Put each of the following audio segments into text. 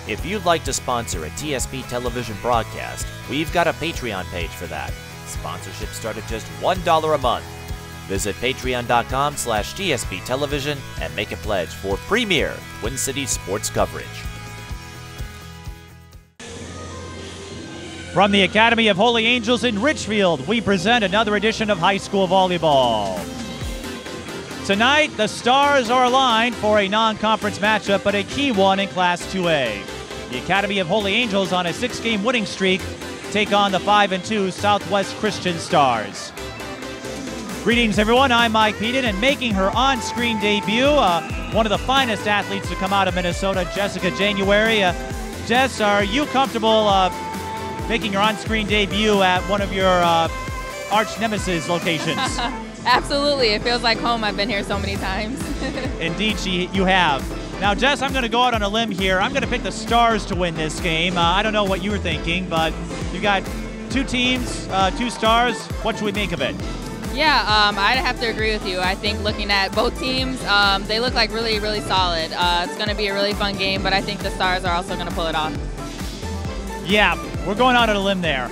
If you'd like to sponsor a TSP television broadcast, we've got a Patreon page for that. Sponsorships start at just $1 a month. Visit patreon.com/TSP television and make a pledge for premier Twin Cities sports coverage. From the Academy of Holy Angels in Richfield, we present another edition of High School Volleyball. Tonight, the stars are aligned for a non-conference matchup, but a key one in Class 2A. The Academy of Holy Angels, on a 6-game winning streak, take on the 5-2 Southwest Christian Stars. Greetings, everyone. I'm Mike Peden, and making her on-screen debut, one of the finest athletes to come out of Minnesota, Jessica January. Jess, are you comfortable making your on-screen debut at one of your arch nemesis locations? Absolutely. It feels like home. I've been here so many times. Indeed, you have. Now, Jess, I'm going to go out on a limb here. I'm going to pick the Stars to win this game. I don't know what you were thinking, but you got two teams, two Stars. What should we make of it? Yeah, I'd have to agree with you. I think looking at both teams, they look like really, really solid. It's going to be a really fun game, but I think the Stars are also going to pull it off. Yeah, we're going out on a limb there.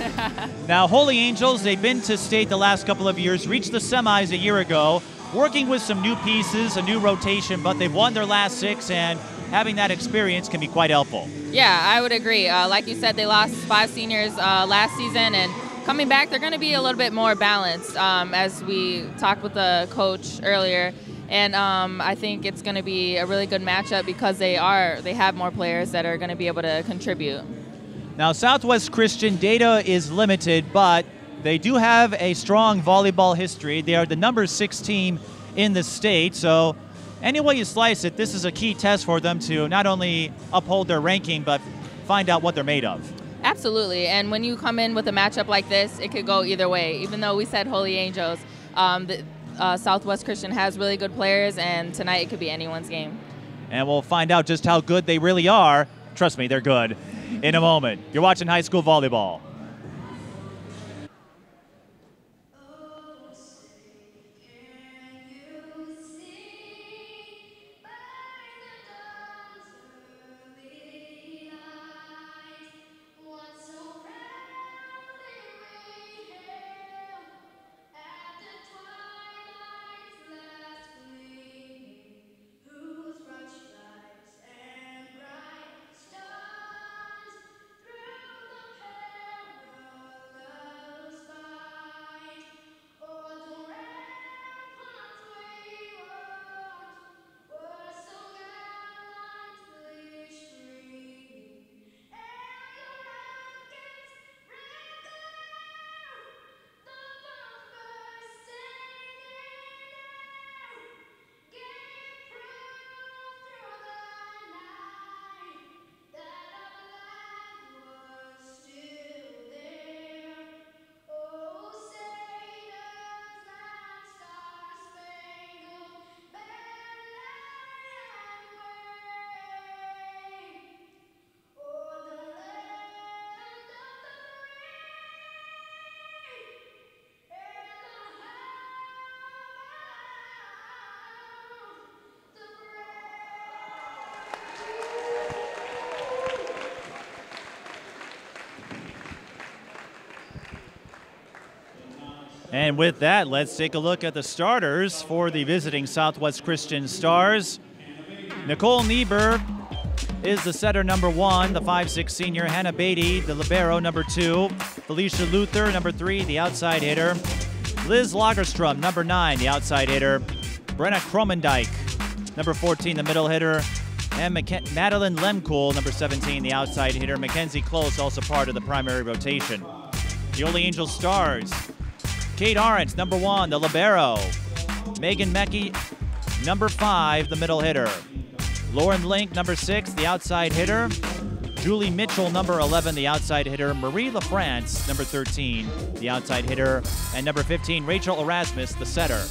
Now, Holy Angels, they've been to state the last couple of years, reached the semis a year ago, working with some new pieces, a new rotation, but they've won their last 6, and having that experience can be quite helpful. Yeah, I would agree. Like you said, they lost 5 seniors last season, and coming back, they're going to be a little bit more balanced, as we talked with the coach earlier. And I think it's going to be a really good matchup because they have more players that are going to be able to contribute. Now, Southwest Christian data is limited, but they do have a strong volleyball history. They are the number 6 team in the state, so any way you slice it, this is a key test for them to not only uphold their ranking, but find out what they're made of. Absolutely, and when you come in with a matchup like this, it could go either way. Even though we said Holy Angels, Southwest Christian has really good players, and tonight it could be anyone's game. And we'll find out just how good they really are. Trust me, they're good. In a moment. You're watching High School Volleyball. And with that, let's take a look at the starters for the visiting Southwest Christian Stars. Nicolle Niebuhr is the setter, number 1, the 5'6" senior. Hannah Beatty, the libero, number 2. Felicia Luther, number 3, the outside hitter. Liz Lagerstrom, number 9, the outside hitter. Brenna Kromendijk, number 14, the middle hitter. And Madeline Lemkool, number 17, the outside hitter. Mackenzie Close, also part of the primary rotation. The Holy Angels Stars. Kate Arendt, number 1, the libero. Megan Mecke, number 5, the middle hitter. Lauren Link, number 6, the outside hitter. Julie Mitchell, number 11, the outside hitter. Marie LaFrance, number 13, the outside hitter. And number 15, Rachel Erasmus, the setter.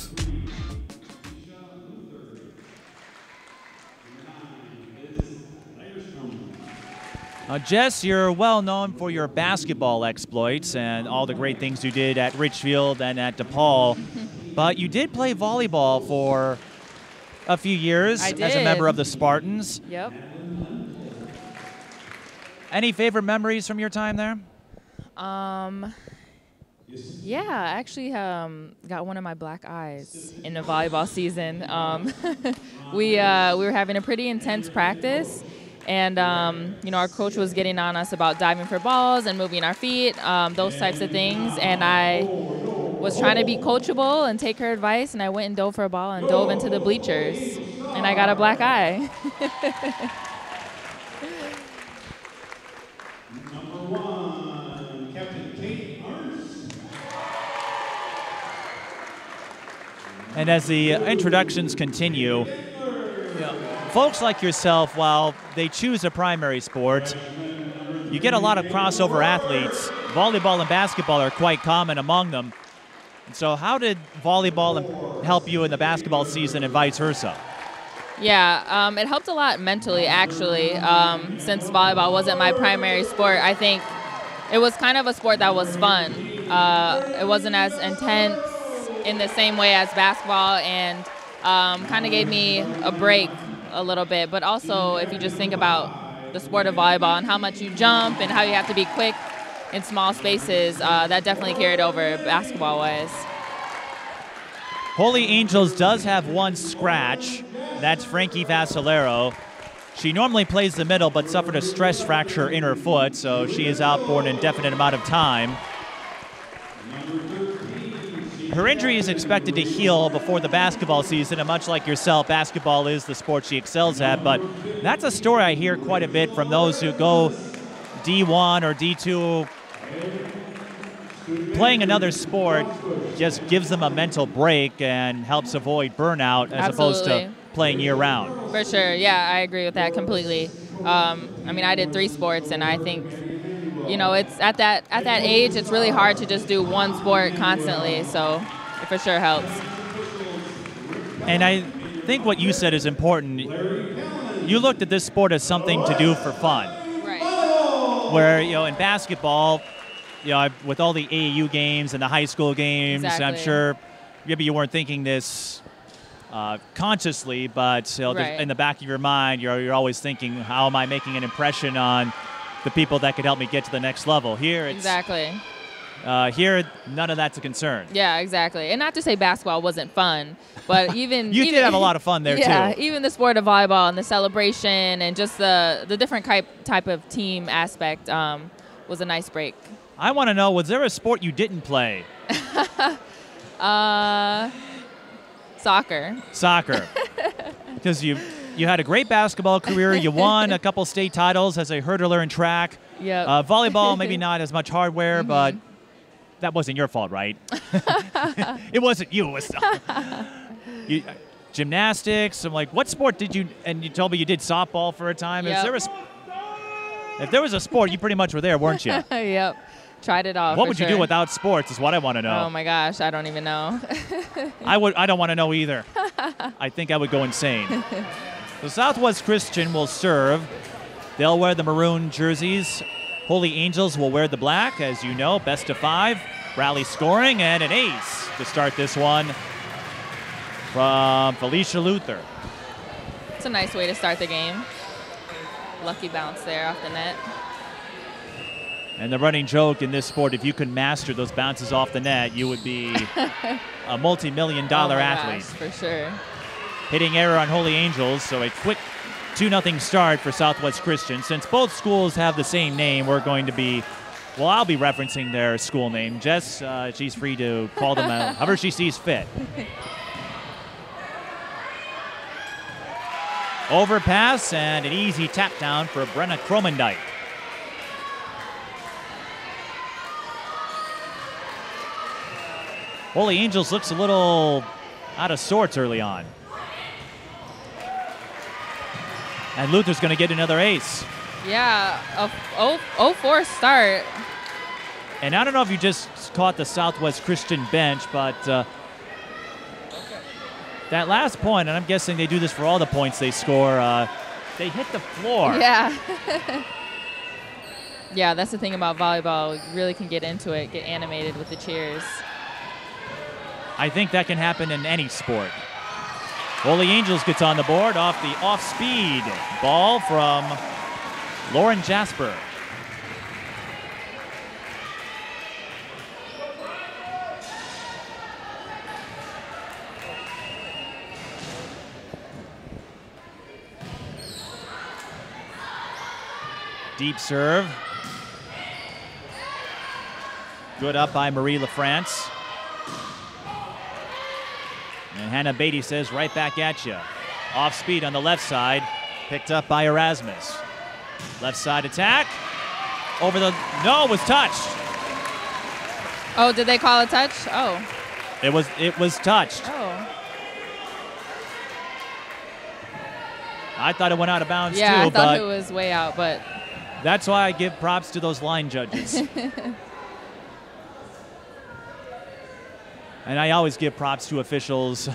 Jess, you're well known for your basketball exploits and all the great things you did at Richfield and at DePaul, but you did play volleyball for a few years as a member of the Spartans. Yep. Any favorite memories from your time there? Yeah, I actually got one of my black eyes in the volleyball season. We were having a pretty intense practice, and our coach was getting on us about diving for balls and moving our feet, those types of things. And I was trying to be coachable and take her advice, and I went and dove for a ball and dove into the bleachers, and I got a black eye. And as the introductions continue, folks like yourself, while they choose a primary sport, you get a lot of crossover athletes. Volleyball and basketball are quite common among them. And so how did volleyball help you in the basketball season and vice versa? Yeah, it helped a lot mentally, actually. Since volleyball wasn't my primary sport, I think it was kind of a sport that was fun. It wasn't as intense in the same way as basketball, and kind of gave me a break a little bit. But also, if you just think about the sport of volleyball and how much you jump and how you have to be quick in small spaces, that definitely carried over basketball-wise. Holy Angels does have one scratch. That's Frankie Vassalero. She normally plays the middle but suffered a stress fracture in her foot, so she is out for an indefinite amount of time. Her injury is expected to heal before the basketball season, and much like yourself, basketball is the sport she excels at, but that's a story I hear quite a bit from those who go D1 or D2. Playing another sport just gives them a mental break and helps avoid burnout as opposed to playing year-round. For sure, yeah, I agree with that completely. I did 3 sports, and I think it's at that age, it's really hard to just do one sport constantly, so it for sure helps. And I think what you said is important. You looked at this sport as something to do for fun. Right. Where, in basketball, with all the AAU games and the high school games, exactly. I'm sure maybe you weren't thinking this consciously, but right. in the back of your mind, you're always thinking, how am I making an impression on the people that could help me get to the next level? Here, it's exactly. Here, none of that's a concern. Yeah, exactly. And not to say basketball wasn't fun, but even you did have a lot of fun there too. Yeah, even the sport of volleyball and the celebration and just the different type of team aspect was a nice break. I want to know, was there a sport you didn't play? Soccer. Soccer. Because you had a great basketball career. You won a couple state titles as a hurdler in track. Yep. Volleyball, maybe not as much hardware, but that wasn't your fault, right? It wasn't you. It was gymnastics. I'm like, what sport did you? And you told me you did softball for a time. Yep. If there was a sport, you pretty much were there, weren't you? Yep. Tried it all. What would you do without sports is what I want to know. Oh my gosh, I don't even know. I don't want to know either. I think I would go insane. The Southwest Christian will serve. They'll wear the maroon jerseys. Holy Angels will wear the black, as you know, best of 5. Rally scoring and an ace to start this one from Felicia Luther. It's a nice way to start the game. Lucky bounce there off the net. And the running joke in this sport, if you could master those bounces off the net, you would be a multi-million-dollar athlete. Gosh, for sure. Hitting error on Holy Angels, so a quick 2-0 start for Southwest Christian. Since both schools have the same name, we're going to be, I'll be referencing their school name. Jess, she's free to call them however she sees fit. Overpass and an easy tap down for Brenna Cromendike. Holy Angels looks a little out of sorts early on. And Luther's going to get another ace. Yeah, a 0-4 start. And I don't know if you just caught the Southwest Christian bench, but that last point, and I'm guessing they do this for all the points they score, they hit the floor. Yeah. Yeah, that's the thing about volleyball. You really can get into it, get animated with the cheers. I think that can happen in any sport. Holy Angels gets on the board off the off-speed ball from Lauren Jasper. Deep serve. Good up by Marie LaFrance. And Hannah Beatty says, right back at you. Off speed on the left side. Picked up by Erasmus. Left side attack. Over the, no, it was touched. Oh, did they call a touch? Oh. It was touched. Oh. I thought it went out of bounds too. Yeah, I thought but it was way out, but. That's why I give props to those line judges. And I always give props to officials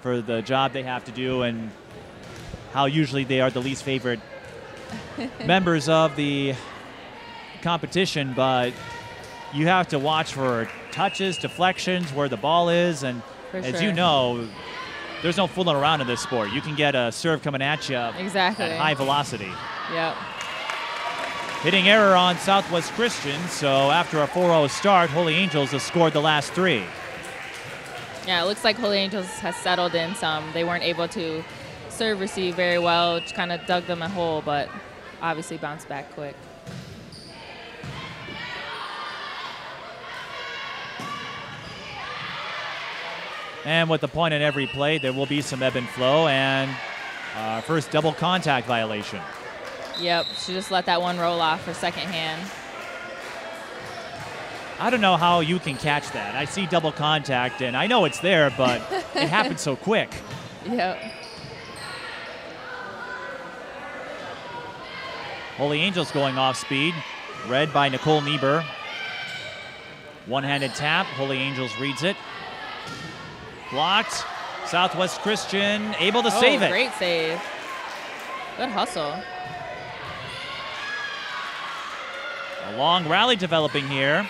for the job they have to do and how usually they are the least favorite members of the competition, but you have to watch for touches, deflections, where the ball is, and as you know, there's no fooling around in this sport. You can get a serve coming at you at high velocity. Yep. Hitting error on Southwest Christian, so after a 4-0 start, Holy Angels has scored the last 3. Yeah, it looks like Holy Angels has settled in some. They weren't able to serve receive very well, which kind of dug them a hole, but obviously bounced back quick. And with the point in every play, there will be some ebb and flow, and first double contact violation. Yep, she just let that one roll off her second hand. I don't know how you can catch that. I see double contact, and I know it's there, but it happened so quick. Yep. Holy Angels going off speed, read by Nicolle Niebuhr. One-handed tap, Holy Angels reads it. Blocked, Southwest Christian able to save it. Great save. Good hustle. A long rally developing here.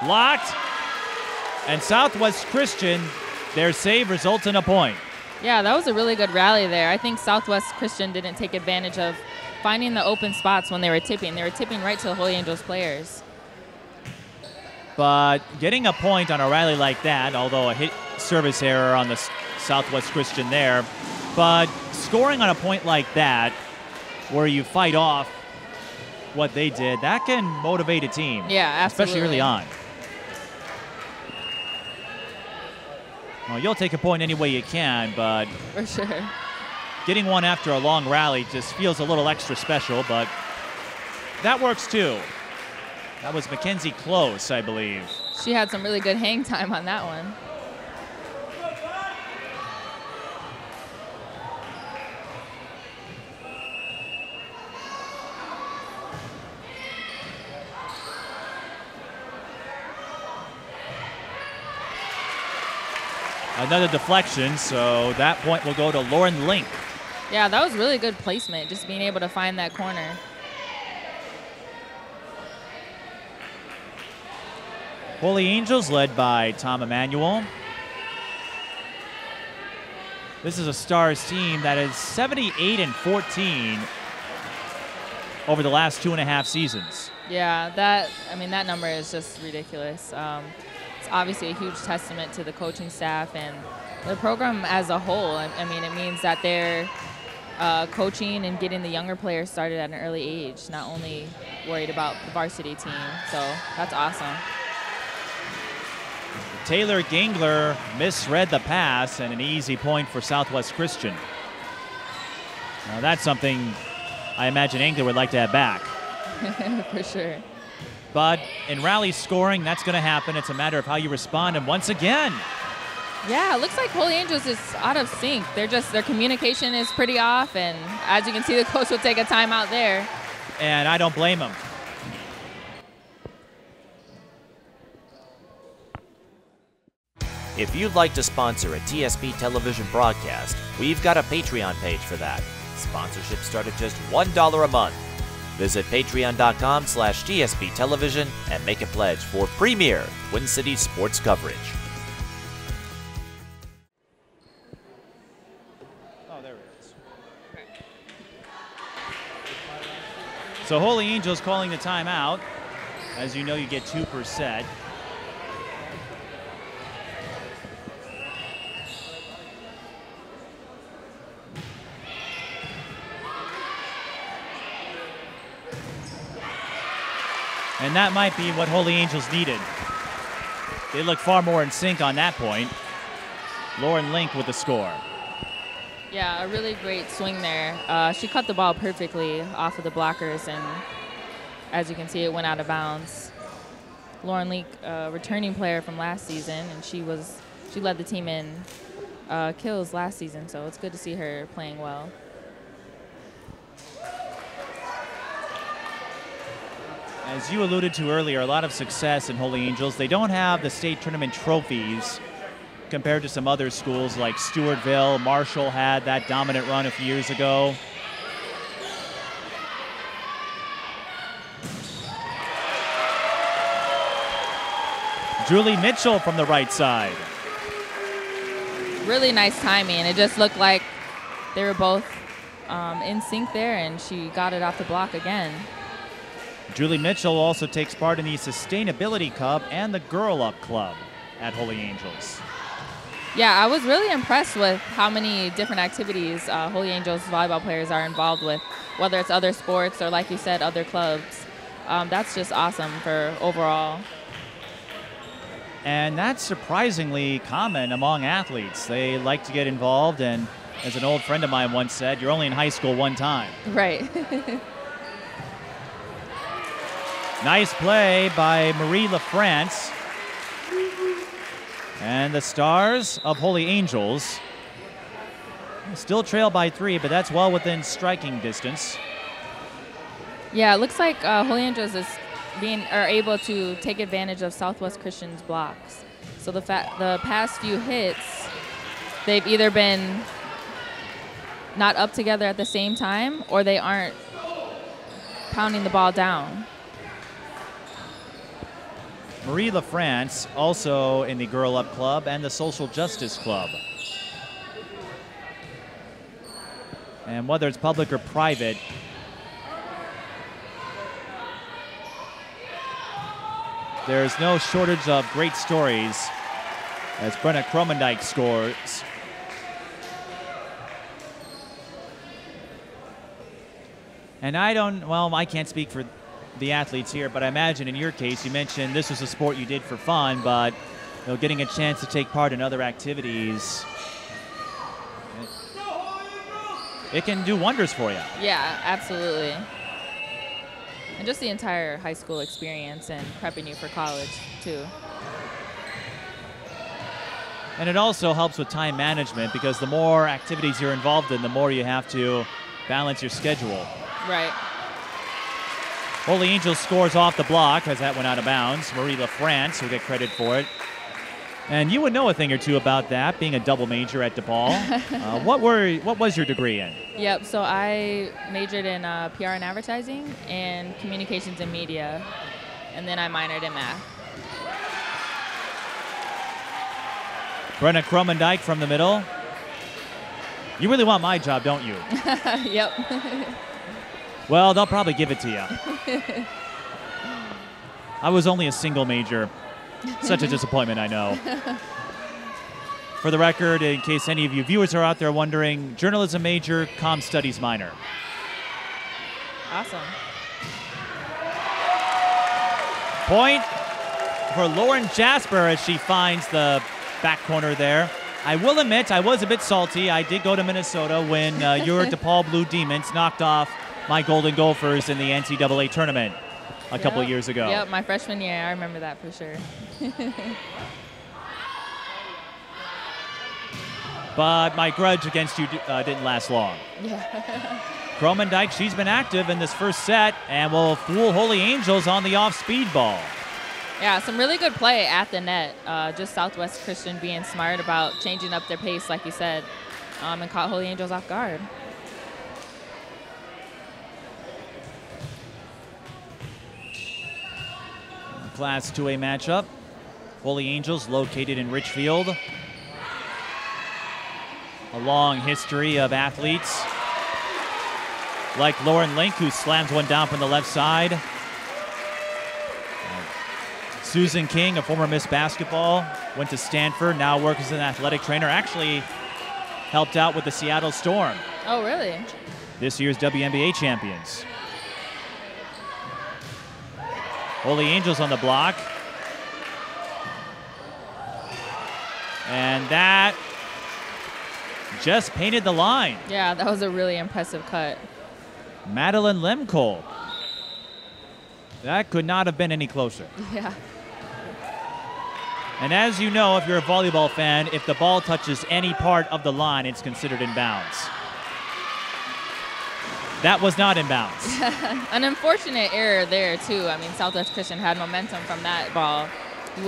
Blocked, and Southwest Christian, their save results in a point. Yeah, that was a really good rally there. I think Southwest Christian didn't take advantage of finding the open spots when they were tipping. They were tipping right to the Holy Angels players. But getting a point on a rally like that, although a hit service error on the Southwest Christian there, but scoring on a point like that, where you fight off what they did, that can motivate a team. Yeah, absolutely. Especially early on. Well, you'll take a point any way you can, but for sure, getting one after a long rally just feels a little extra special, but that works too. That was Mackenzie Close, I believe. She had some really good hang time on that one. Another deflection, so that point will go to Lauren Link. Yeah, that was really good placement, just being able to find that corner. Holy Angels led by Tom Emanuel. This is a Stars team that is 78-14 over the last 2.5 seasons. Yeah, that number is just ridiculous. It's obviously a huge testament to the coaching staff and the program as a whole. I mean, it means that they're coaching and getting the younger players started at an early age, not only worried about the varsity team. So that's awesome. Taylor Gingler misread the pass, and an easy point for Southwest Christian. Now that's something I imagine Engler would like to have back. For sure. But in rally scoring, that's going to happen. It's a matter of how you respond. And once again, yeah, it looks like Holy Angels is out of sync. Their communication is pretty off, and as you can see, the coach will take a timeout there. And I don't blame him. If you'd like to sponsor a TSP television broadcast, we've got a Patreon page for that. Sponsorships start at just $1 a month. Visit patreon.com/TSP television and make a pledge for premier Twin Cities sports coverage. Oh, there it is. So Holy Angels calling the timeout. As you know, you get 2 per set. And that might be what Holy Angels needed. They look far more in sync on that point. Lauren Link with the score. Yeah, a really great swing there. She cut the ball perfectly off of the blockers, and as you can see, it went out of bounds. Lauren Link, returning player from last season, and she led the team in kills last season, so it's good to see her playing well. As you alluded to earlier, a lot of success in Holy Angels. They don't have the state tournament trophies compared to some other schools like Stewartville. Marshall had that dominant run a few years ago. Julie Mitchell from the right side. Really nice timing. It just looked like they were both in sync there, and she got it off the block again. Julie Mitchell also takes part in the Sustainability Cup and the Girl Up Club at Holy Angels. Yeah, I was really impressed with how many different activities Holy Angels volleyball players are involved with, whether it's other sports or, like you said, other clubs. That's just awesome for overall. And that's surprisingly common among athletes. They like to get involved, and as an old friend of mine once said, you're only in high school one time. Right. Nice play by Marie LaFrance. And the Stars of Holy Angels still trail by 3, but that's well within striking distance. Yeah, it looks like Holy Angels are able to take advantage of Southwest Christian's blocks. So the past few hits, they've either been not up together at the same time, or they aren't pounding the ball down. Marie LaFrance also in the Girl Up Club and the Social Justice Club. And whether it's public or private, there's no shortage of great stories as Brenna Kromendijk scores. And I can't speak for the athletes here, but I imagine in your case, you mentioned this was a sport you did for fun, but getting a chance to take part in other activities, it can do wonders for you. Yeah, absolutely. And just the entire high school experience and prepping you for college, too. And it also helps with time management, because the more activities you're involved in, the more you have to balance your schedule. Right. Holy Angels scores off the block as that went out of bounds. Marie LaFrance will get credit for it. And you would know a thing or two about that, being a double major at DePaul. What was your degree in? Yep, so I majored in PR and advertising and communications and media, and then I minored in math. Brenna Kromendijk from the middle. You really want my job, don't you? Yep. Well, they'll probably give it to you. I was only a single major. Such a disappointment, I know. For the record, in case any of you viewers are out there wondering, journalism major, comm studies minor. Awesome. Point for Lauren Jasper as she finds the back corner there. I will admit, I was a bit salty. I did go to Minnesota when your DePaul Blue Demons knocked off my Golden Gophers in the NCAA tournament a couple of years ago. Yep, my freshman year. I remember that for sure. But my grudge against you didn't last long. Yeah. Kromendijk, she's been active in this first set and will fool Holy Angels on the off-speed ball. Yeah, some really good play at the net. Just Southwest Christian being smart about changing up their pace, like you said, and caught Holy Angels off guard. Class 2A matchup. Holy Angels located in Richfield. A long history of athletes like Lauren Link, who slams one down from the left side. Susan King, a former Miss Basketball, went to Stanford, now works as an athletic trainer. Actually helped out with the Seattle Storm. Oh, really? This year's WNBA champions. Holy Angels on the block. And that just painted the line. Yeah, that was a really impressive cut. Madeline Lemcole. That could not have been any closer. Yeah. And as you know, if you're a volleyball fan, if the ball touches any part of the line, it's considered in bounds. That was not in bounds. An unfortunate error there, too. I mean, Southwest Christian had momentum from that ball. You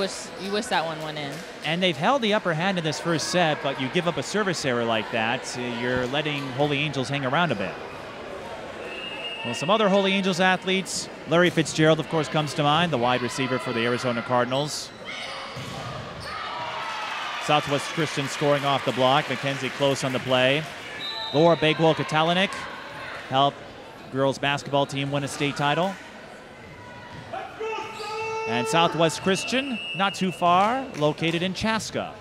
wish that one went in. And they've held the upper hand in this first set, but you give up a service error like that, you're letting Holy Angels hang around a bit. Well, some other Holy Angels athletes. Larry Fitzgerald, of course, comes to mind, the wide receiver for the Arizona Cardinals. Southwest Christian scoring off the block. Mackenzie close on the play. Laura Bagwell-Katalinik helped girls basketball team win a state title. And Southwest Christian, not too far, located in Chaska.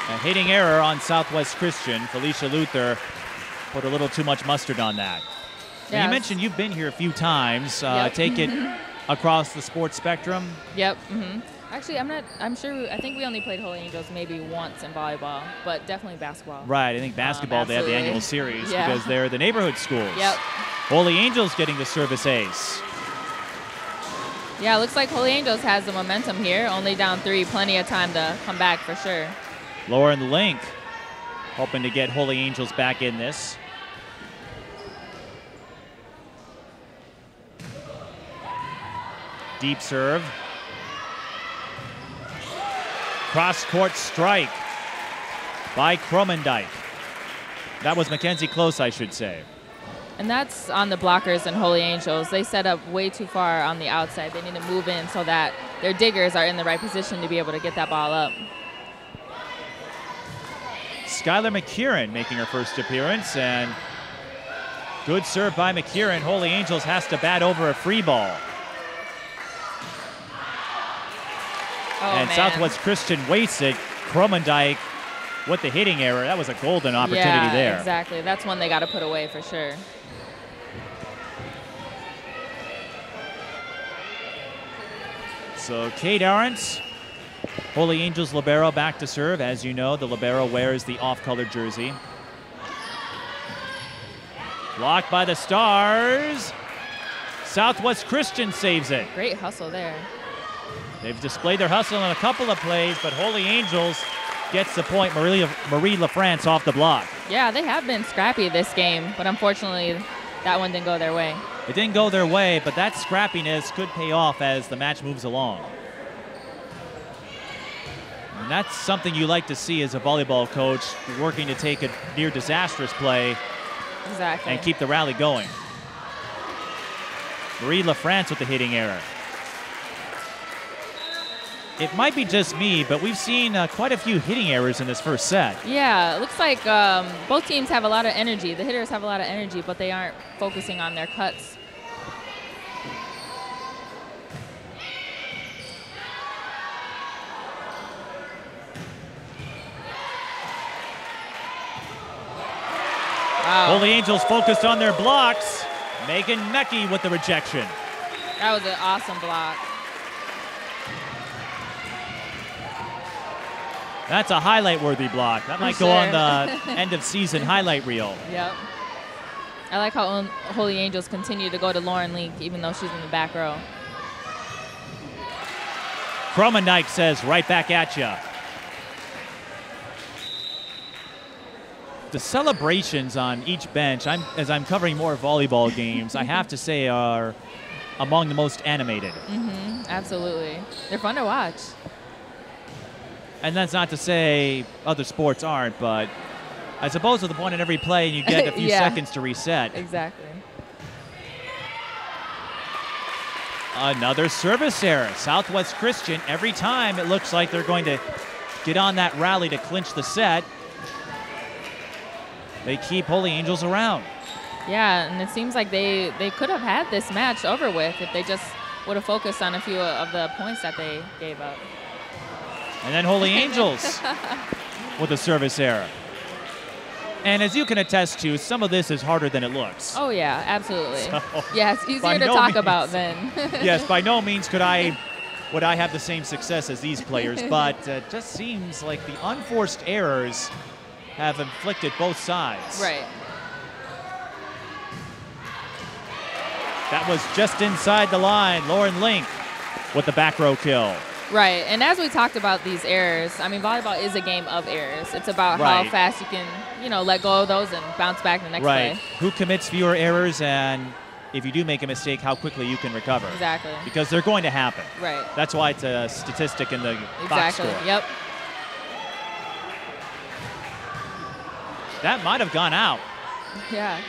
A hitting error on Southwest Christian. Felicia Luther put a little too much mustard on that. Now, you mentioned you've been here a few times. Yep. Take it across the sports spectrum. Yep. Actually, I think we only played Holy Angels maybe once in volleyball, but definitely basketball. Right, I think basketball, they have the annual series because they're the neighborhood schools. Yep. Holy Angels getting the service ace. Yeah, it looks like Holy Angels has the momentum here. Only down 3, plenty of time to come back for sure. Lauren Link hoping to get Holy Angels back in this. Deep serve. Cross-court strike by Kromendijk. That was Mackenzie Close, I should say. And that's on the blockers and Holy Angels. They set up way too far on the outside. They need to move in so that their diggers are in the right position to be able to get that ball up. Skylar McKieran making her first appearance, and good serve by McKieran. Holy Angels has to bat over a free ball. And Southwest Christian wastes it. Kromendijk with the hitting error. That was a golden opportunity there. Yeah, exactly. That's one they got to put away for sure. So Kate Arendt, Holy Angels libero back to serve. As you know, the libero wears the off-colored jersey. Blocked by the Stars. Southwest Christian saves it. Great hustle there. They've displayed their hustle on a couple of plays, but Holy Angels gets the point. Marie LaFrance off the block. Yeah, they have been scrappy this game, but unfortunately that one didn't go their way. It didn't go their way, but that scrappiness could pay off as the match moves along. And that's something you like to see as a volleyball coach, working to take a near disastrous play and keep the rally going. Marie LaFrance with the hitting error. It might be just me, but we've seen quite a few hitting errors in this first set. Yeah, it looks like both teams have a lot of energy. The hitters have a lot of energy, but they aren't focusing on their cuts. Wow. Holy Angels focused on their blocks. Megan Mecke with the rejection. That was an awesome block. That's a highlight-worthy block. That might go on the end-of-season highlight reel. Yep. I like how Holy Angels continue to go to Lauren Link, even though she's in the back row. Kromendijk says, right back at you. The celebrations on each bench, as I'm covering more volleyball games, I have to say are among the most animated. Absolutely. They're fun to watch. And that's not to say other sports aren't, but I suppose with the point in every play, you get a few seconds to reset. Exactly. Another service error. Southwest Christian, every time it looks like they're going to get on that rally to clinch the set, they keep Holy Angels around. Yeah, and it seems like they could have had this match over with if they just would have focused on a few of the points that they gave up. And then Holy Angels with a service error. And as you can attest to, some of this is harder than it looks. Oh, yeah, absolutely. So, yeah, it's easier to talk about than. Yes, by no means would I have the same success as these players, but it just seems like the unforced errors have inflicted both sides. Right. That was just inside the line. Lauren Link with the back row kill. Right, and as we talked about these errors, I mean, volleyball is a game of errors. It's about how fast you can, let go of those and bounce back the next play. Who commits fewer errors, and if you do make a mistake, how quickly you can recover. Exactly. Because they're going to happen. Right. That's why it's a statistic in the box score. Yep. That might have gone out. Yeah.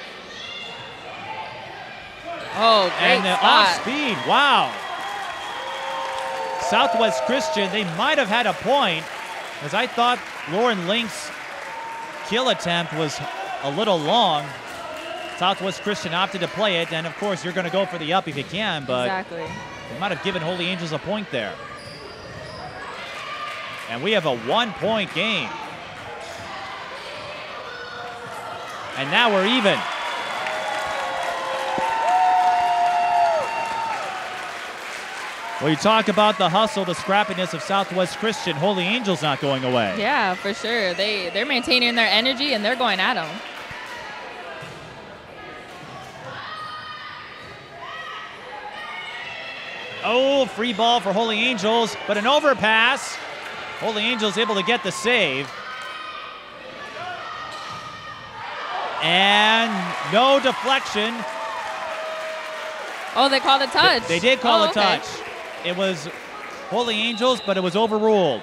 Oh, great And the spot. off speed, wow. Southwest Christian, they might have had a point, as I thought Lauren Link's kill attempt was a little long. Southwest Christian opted to play it, and of course you're going to go for the up if you can, but exactly. they might have given Holy Angels a point there. And we have a 1-point game. And now we're even. Well, you talk about the hustle, the scrappiness of Southwest Christian. Holy Angels not going away. Yeah, for sure. They're maintaining their energy, and they're going at them. Oh, free ball for Holy Angels, but an overpass. Holy Angels able to get the save. And no deflection. Oh, they called a touch. They did call a okay. touch. It was Holy Angels, but it was overruled.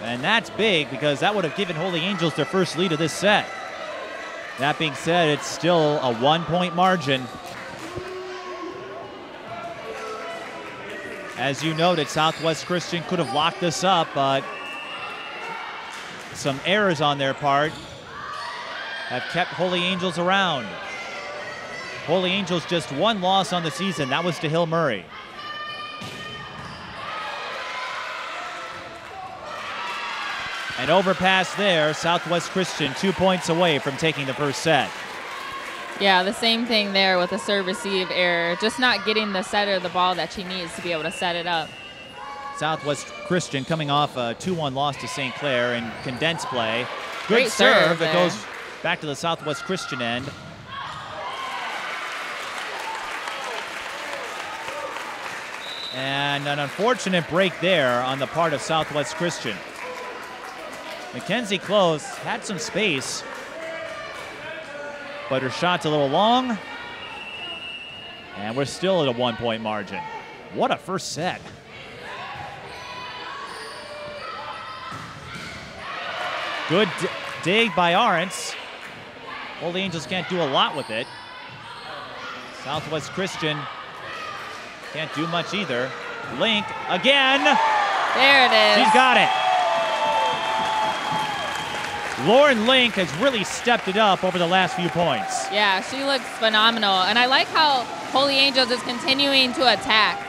And that's big because that would have given Holy Angels their first lead of this set. That being said, it's still a 1-point margin. As you noted, Southwest Christian could have locked this up, but some errors on their part have kept Holy Angels around. Holy Angels just one loss on the season. That was to Hill Murray. An overpass there. Southwest Christian 2 points away from taking the first set. Yeah, the same thing there with the serve-receive error. Just not getting the setter the ball that she needs to be able to set it up. Southwest Christian coming off a 2-1 loss to St. Clair in condensed play. Good Great serve that there. goes back to the Southwest Christian end. And an unfortunate break there on the part of Southwest Christian. Mackenzie Close had some space, but her shot's a little long. And we're still at a 1-point margin. What a first set. Good dig by Arntz. Holy Angels can't do a lot with it. Southwest Christian can't do much either. Link again. There it is. She's got it. Lauren Link has really stepped it up over the last few points. Yeah, she looks phenomenal. And I like how Holy Angels is continuing to attack.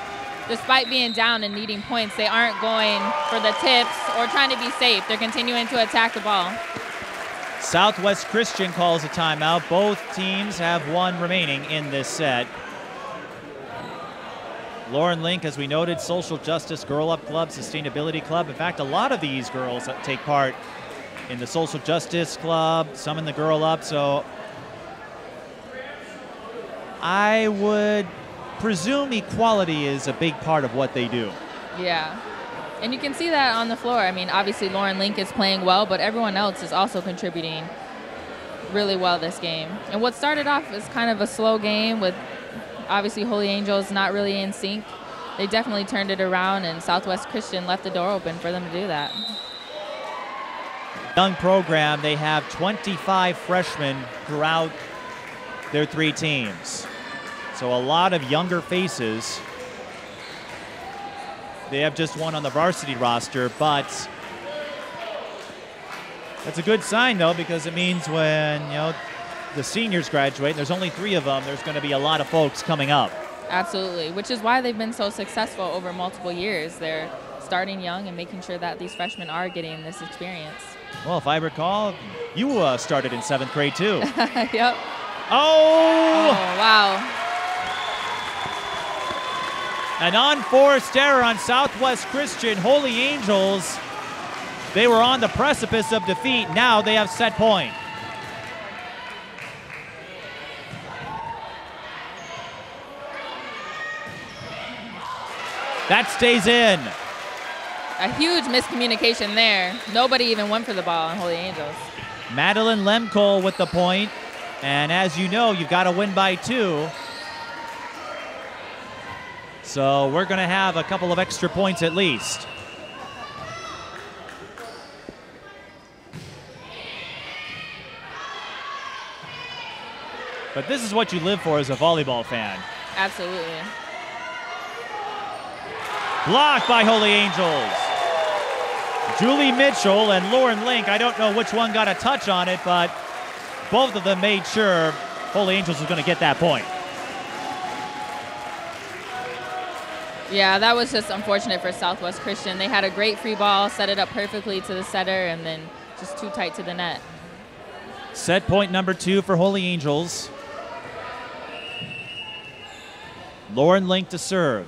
Despite being down and needing points, they aren't going for the tips or trying to be safe. They're continuing to attack the ball. Southwest Christian calls a timeout. Both teams have one remaining in this set. Lauren Link, as we noted, Social Justice Girl Up Club, Sustainability Club. In fact, a lot of these girls take part in the Social Justice Club, some in the Girl Up, so I would presume equality is a big part of what they do. Yeah. And you can see that on the floor. I mean, obviously Lauren Link is playing well, but everyone else is also contributing really well this game. And what started off as kind of a slow game with obviously Holy Angels not really in sync, they definitely turned it around, and Southwest Christian left the door open for them to do that. Young program, they have 25 freshmen throughout their three teams. So a lot of younger faces. They have just one on the varsity roster, but that's a good sign, though, because it means when the seniors graduate, and there's only 3 of them, there's going to be a lot of folks coming up. Absolutely, which is why they've been so successful over multiple years. They're starting young and making sure that these freshmen are getting this experience. Well, if I recall, you started in 7th grade too. Yep. Oh! Wow. An unforced error on Southwest Christian. Holy Angels, they were on the precipice of defeat. Now they have set point. That stays in. A huge miscommunication there. Nobody even went for the ball on Holy Angels. Madeline Lemcole with the point. And as you know, you've got to win by 2. So we're going to have a couple of extra points at least. But this is what you live for as a volleyball fan. Absolutely. Blocked by Holy Angels. Julie Mitchell and Lauren Link, I don't know which one got a touch on it, but both of them made sure Holy Angels was going to get that point. Yeah, that was just unfortunate for Southwest Christian. They had a great free ball, set it up perfectly to the setter, and then just too tight to the net. Set point number 2 for Holy Angels. Lauren Link to serve.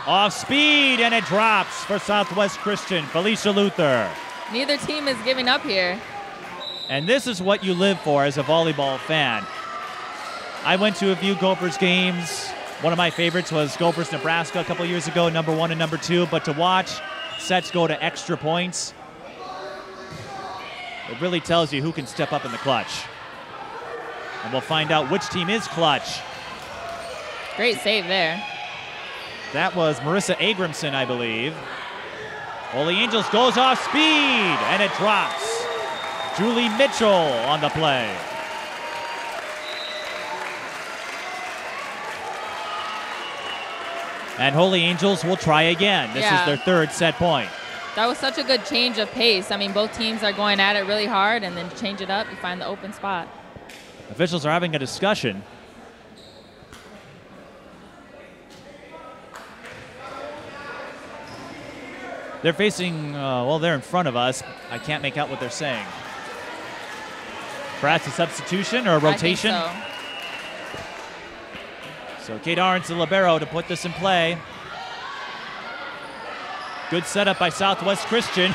Off speed, and it drops for Southwest Christian. Felicia Luther. Neither team is giving up here. And this is what you live for as a volleyball fan. I went to a few Gophers games. One of my favorites was Gophers Nebraska a couple years ago, number 1 and number 2. But to watch sets go to extra points, it really tells you who can step up in the clutch. And we'll find out which team is clutch. Great save there. That was Marissa Agramson, I believe. Holy Angels goes off speed, and it drops. Julie Mitchell on the play. And Holy Angels will try again. This is their 3rd set point. That was such a good change of pace. I mean, both teams are going at it really hard, and then change it up, you find the open spot. Officials are having a discussion. They're facing, well, they're in front of us. I can't make out what they're saying. Perhaps a substitution or a rotation? I think so. So Kate Arns, the libero, to put this in play. Good setup by Southwest Christian.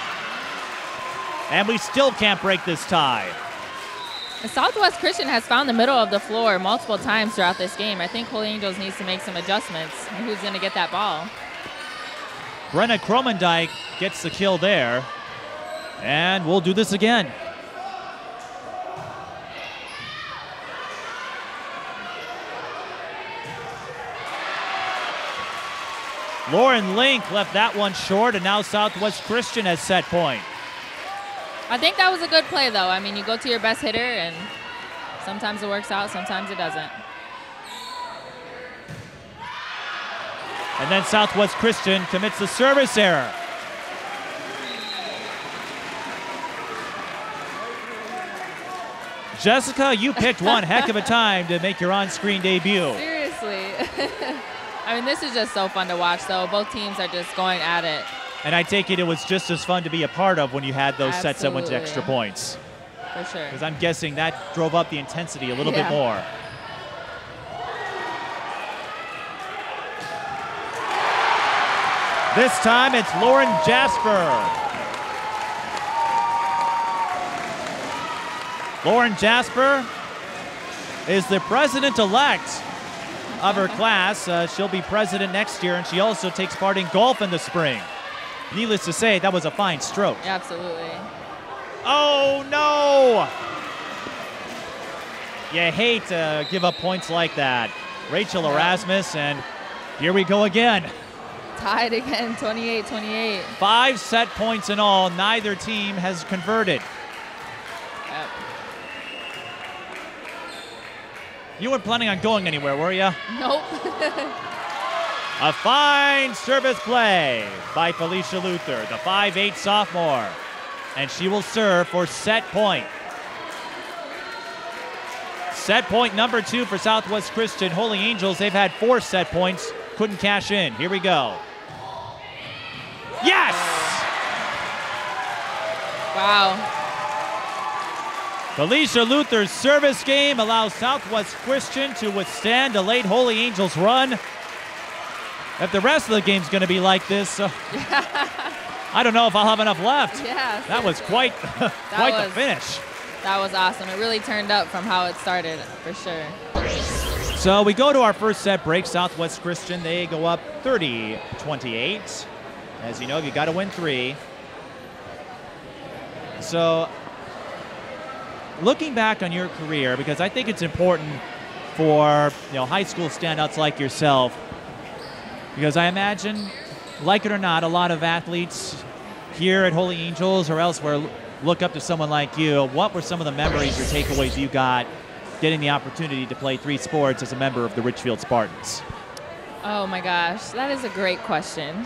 And we still can't break this tie. The Southwest Christian has found the middle of the floor multiple times throughout this game. I think Holy Angels needs to make some adjustments. And who's going to get that ball? Brenna Kromendijk gets the kill there. And we'll do this again. Lauren Link left that one short, and now Southwest Christian has set point. I think that was a good play, though. I mean, you go to your best hitter, and sometimes it works out, sometimes it doesn't. And then Southwest Christian commits the service error. Jessica, you picked one heck of a time to make your on-screen debut. Seriously. I mean, this is just so fun to watch, though. Both teams are just going at it. And I take it was just as fun to be a part of when you had those Absolutely. sets that went to extra points. For sure. Because I'm guessing that drove up the intensity a little bit more. This time it's Lauren Jasper. Lauren Jasper is the president-elect of her class. She'll be president next year, and she also takes part in golf in the spring. Needless to say, that was a fine stroke. Yeah, absolutely. Oh, no! You hate to give up points like that. Rachel Erasmus, and here we go again. Tied again, 28-28. 5 set points in all. Neither team has converted. Yep. You weren't planning on going anywhere, were you? Nope. A fine service play by Felicia Luther, the 5'8" sophomore. And she will serve for set point. Set point number 2 for Southwest Christian. Holy Angels, they've had 4 set points. Couldn't cash in. Here we go. Yes! Wow. Felicia Luther's service game allows Southwest Christian to withstand a late Holy Angels run. If the rest of the game's going to be like this, so I don't know if I'll have enough left. Yeah. That was quite the finish. That was awesome. It really turned up from how it started, for sure. So we go to our first set break. Southwest Christian, they go up 30-28. As you know, you got to win 3. So looking back on your career, because I think it's important for high school standouts like yourself, because I imagine, like it or not, a lot of athletes here at Holy Angels or elsewhere look up to someone like you. What were some of the memories or takeaways you got getting the opportunity to play 3 sports as a member of the Richfield Spartans? Oh my gosh, that is a great question.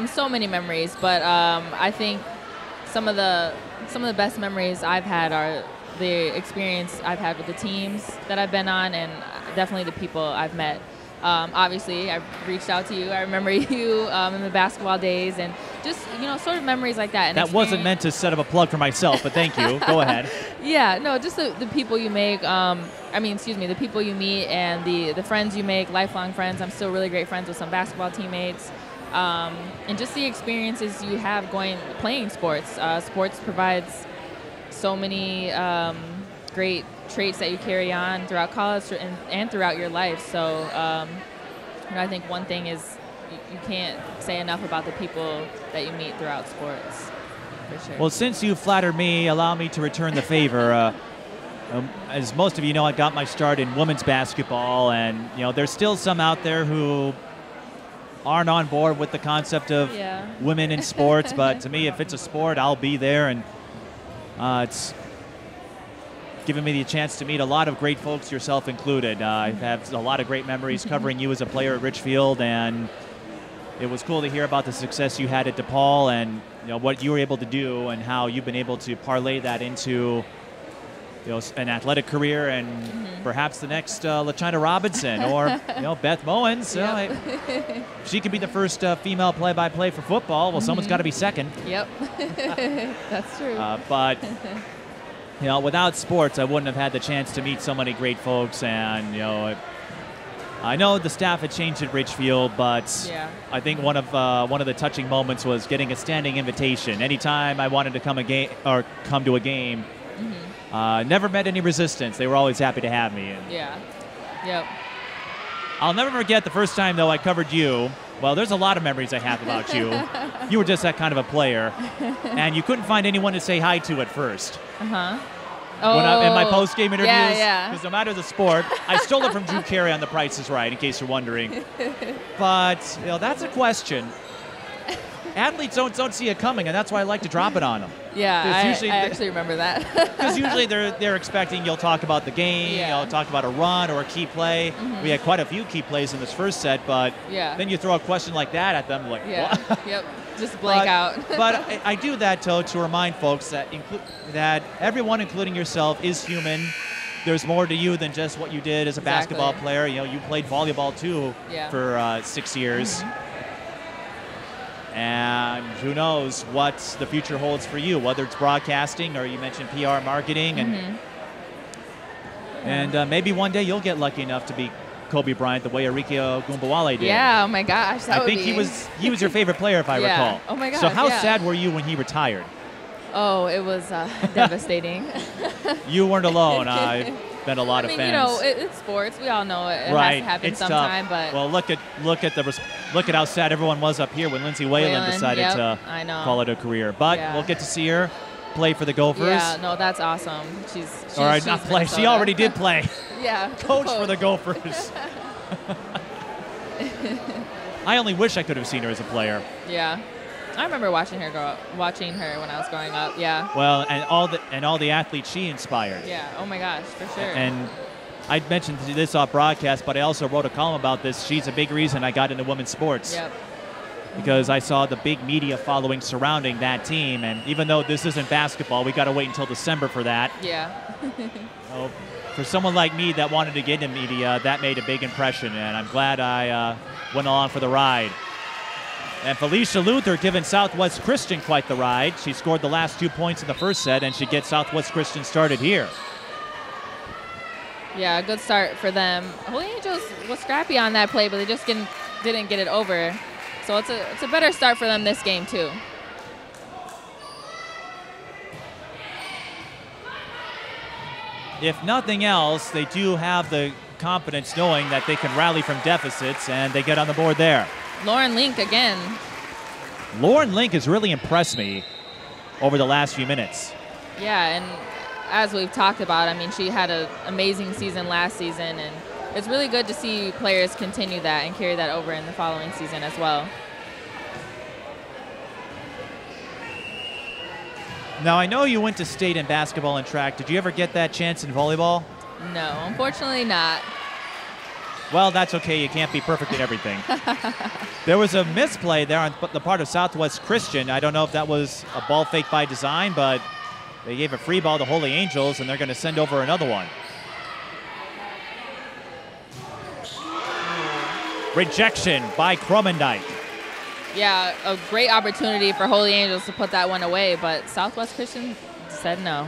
So many memories, but I think some of the best memories I've had are the experience I've had with the teams that I've been on, and definitely the people I've met. Obviously, I've reached out to you. I remember you in the basketball days, and just sort of memories like that. And that wasn't meant to set up a plug for myself, but thank you. Go ahead. Yeah, no, just the people you make. The people you meet and the friends you make, lifelong friends. I'm still really great friends with some basketball teammates. And just the experiences you have playing sports. Sports provides so many great traits that you carry on throughout college and throughout your life. So I think one thing is you can't say enough about the people that you meet throughout sports, for sure. Well, since you flattered me, allow me to return the favor. As most of you know, I got my start in women's basketball, and there's still some out there who aren't on board with the concept of women in sports, but to me, if it's a sport, I'll be there, and it's given me the chance to meet a lot of great folks, yourself included. I have a lot of great memories covering you as a player at Richfield, and it was cool to hear about the success you had at DePaul and what you were able to do and how you've been able to parlay that into an athletic career and perhaps the next LaChina Robinson or Beth Mowens. She could be the first female play-by-play for football. Well, someone's got to be second. Yep, that's true. But without sports, I wouldn't have had the chance to meet so many great folks. And I know the staff had changed at Richfield, but I think one of the touching moments was getting a standing invitation. Anytime I wanted to come to a game. Never met any resistance. They were always happy to have me. Yep. I'll never forget the first time, though, I covered you. Well, there's a lot of memories I have about you. You were just that kind of a player. And you couldn't find anyone to say hi to at first. Oh. In my post-game interviews. Yeah. Because no matter the sport, I stole it from Drew Carey on The Price is Right, in case you're wondering. But, that's a question. Athletes don't see it coming, and that's why I like to drop it on them. Yeah, I actually remember that. Because usually they're expecting you'll talk about the game, you'll talk about a run or a key play. We had quite a few key plays in this first set, but then you throw a question like that at them, like, what? Yep, just blank out. But I do that, to remind folks that everyone, including yourself, is human. There's more to you than just what you did as a basketball player. You played volleyball, too, for 6 years. And who knows what the future holds for you, whether it's broadcasting or you mentioned PR marketing. And maybe one day you'll get lucky enough to be Kobe Bryant the way Enrique Ogunbowale did. Yeah, oh my gosh. I think he was your favorite player, if I recall. Oh my gosh. So how sad were you when he retired? Oh, it was devastating. You weren't alone. I've met a lot of fans. It's sports. We all know it has to happen sometime. Tough. But well, look at how sad everyone was up here when Lindsay Whalen decided to call it a career. But we'll get to see her play for the Gophers. Yeah, no, that's awesome. She's not play. Minnesota. She already did play. Coach for the Gophers. I only wish I could have seen her as a player. Yeah. I remember watching her when I was growing up. Yeah. Well, and all the athletes she inspired. Yeah. Oh my gosh, for sure. And I mentioned this off broadcast, but I also wrote a column about this. She's a big reason I got into women's sports. Yep. Because I saw the big media following surrounding that team, and even though this isn't basketball, we got to wait until December for that. Yeah. for someone like me that wanted to get into media, that made a big impression, and I'm glad I went along for the ride. And Felicia Luther giving Southwest Christian quite the ride. She scored the last 2 points in the first set, and she gets Southwest Christian started here. Yeah, a good start for them. Holy Angels was scrappy on that play, but they just didn't get it over. So it's a better start for them this game, too. If nothing else, they do have the confidence knowing that they can rally from deficits, and they get on the board there. Lauren Link again. Lauren Link has really impressed me over the last few minutes. Yeah, and as we've talked about, I mean, she had an amazing season last season, and it's really good to see players continue that and carry that over in the following season as well. Now, I know you went to state in basketball and track. Did you ever get that chance in volleyball? No, unfortunately not. Well, that's okay. You can't be perfect at everything. There was a misplay there on the part of Southwest Christian. I don't know if that was a ball fake by design, but they gave a free ball to Holy Angels, and they're going to send over another one. Rejection by Cromendike. Yeah, a great opportunity for Holy Angels to put that one away, but Southwest Christian said no.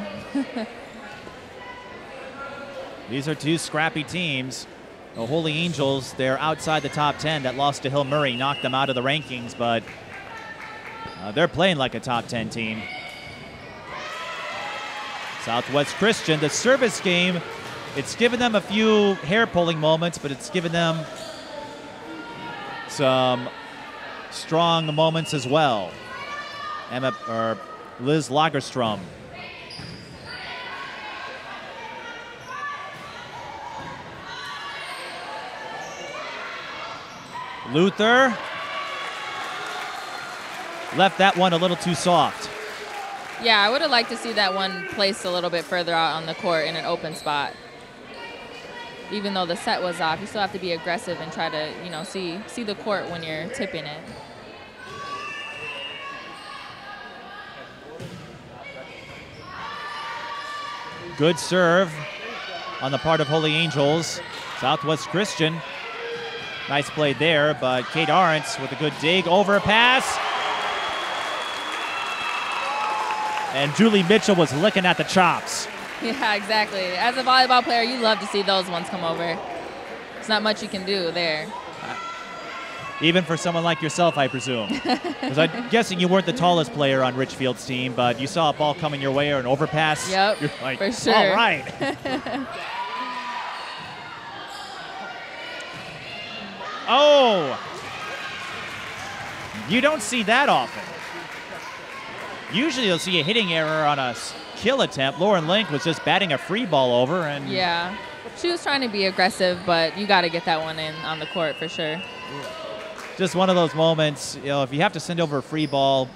These are two scrappy teams. The Holy Angels, they're outside the top 10. That loss to Hill Murray knocked them out of the rankings, but they're playing like a top 10 team. Southwest Christian, the service game, it's given them a few hair-pulling moments, but it's given them some strong moments as well. Liz Lagerstrom. Luther left that one a little too soft. Yeah, I would have liked to see that one placed a little bit further out on the court in an open spot. Even though the set was off, you still have to be aggressive and try to, you know, see the court when you're tipping it. Good serve on the part of Holy Angels. Southwest Christian, nice play there, but Kate Arntz with a good dig, overpass. And Julie Mitchell was licking at the chops. Yeah, exactly. As a volleyball player, you love to see those ones come over. There's not much you can do there. Even for someone like yourself, I presume. Because I'm guessing you weren't the tallest player on Richfield's team, but you saw a ball coming your way or an overpass. Yep, You're like, for sure. all right. Oh! You don't see that often. Usually you'll see a hitting error on a kill attempt. Lauren Link was just batting a free ball over. And yeah, she was trying to be aggressive, but you got to get that one in on the court for sure. Just one of those moments, you know, if you have to send over a free ball,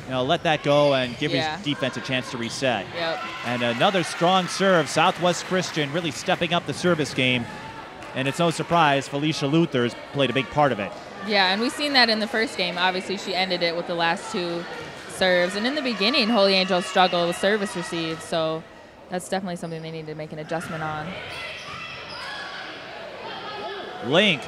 you know, let that go and give your defense a chance to reset. Yep. And another strong serve. Southwest Christian really stepping up the service game. And it's no surprise Felicia Luther's played a big part of it. Yeah, and we've seen that in the first game. Obviously, she ended it with the last two serves. And in the beginning, Holy Angels struggled with service receives. So that's definitely something they need to make an adjustment on. Link.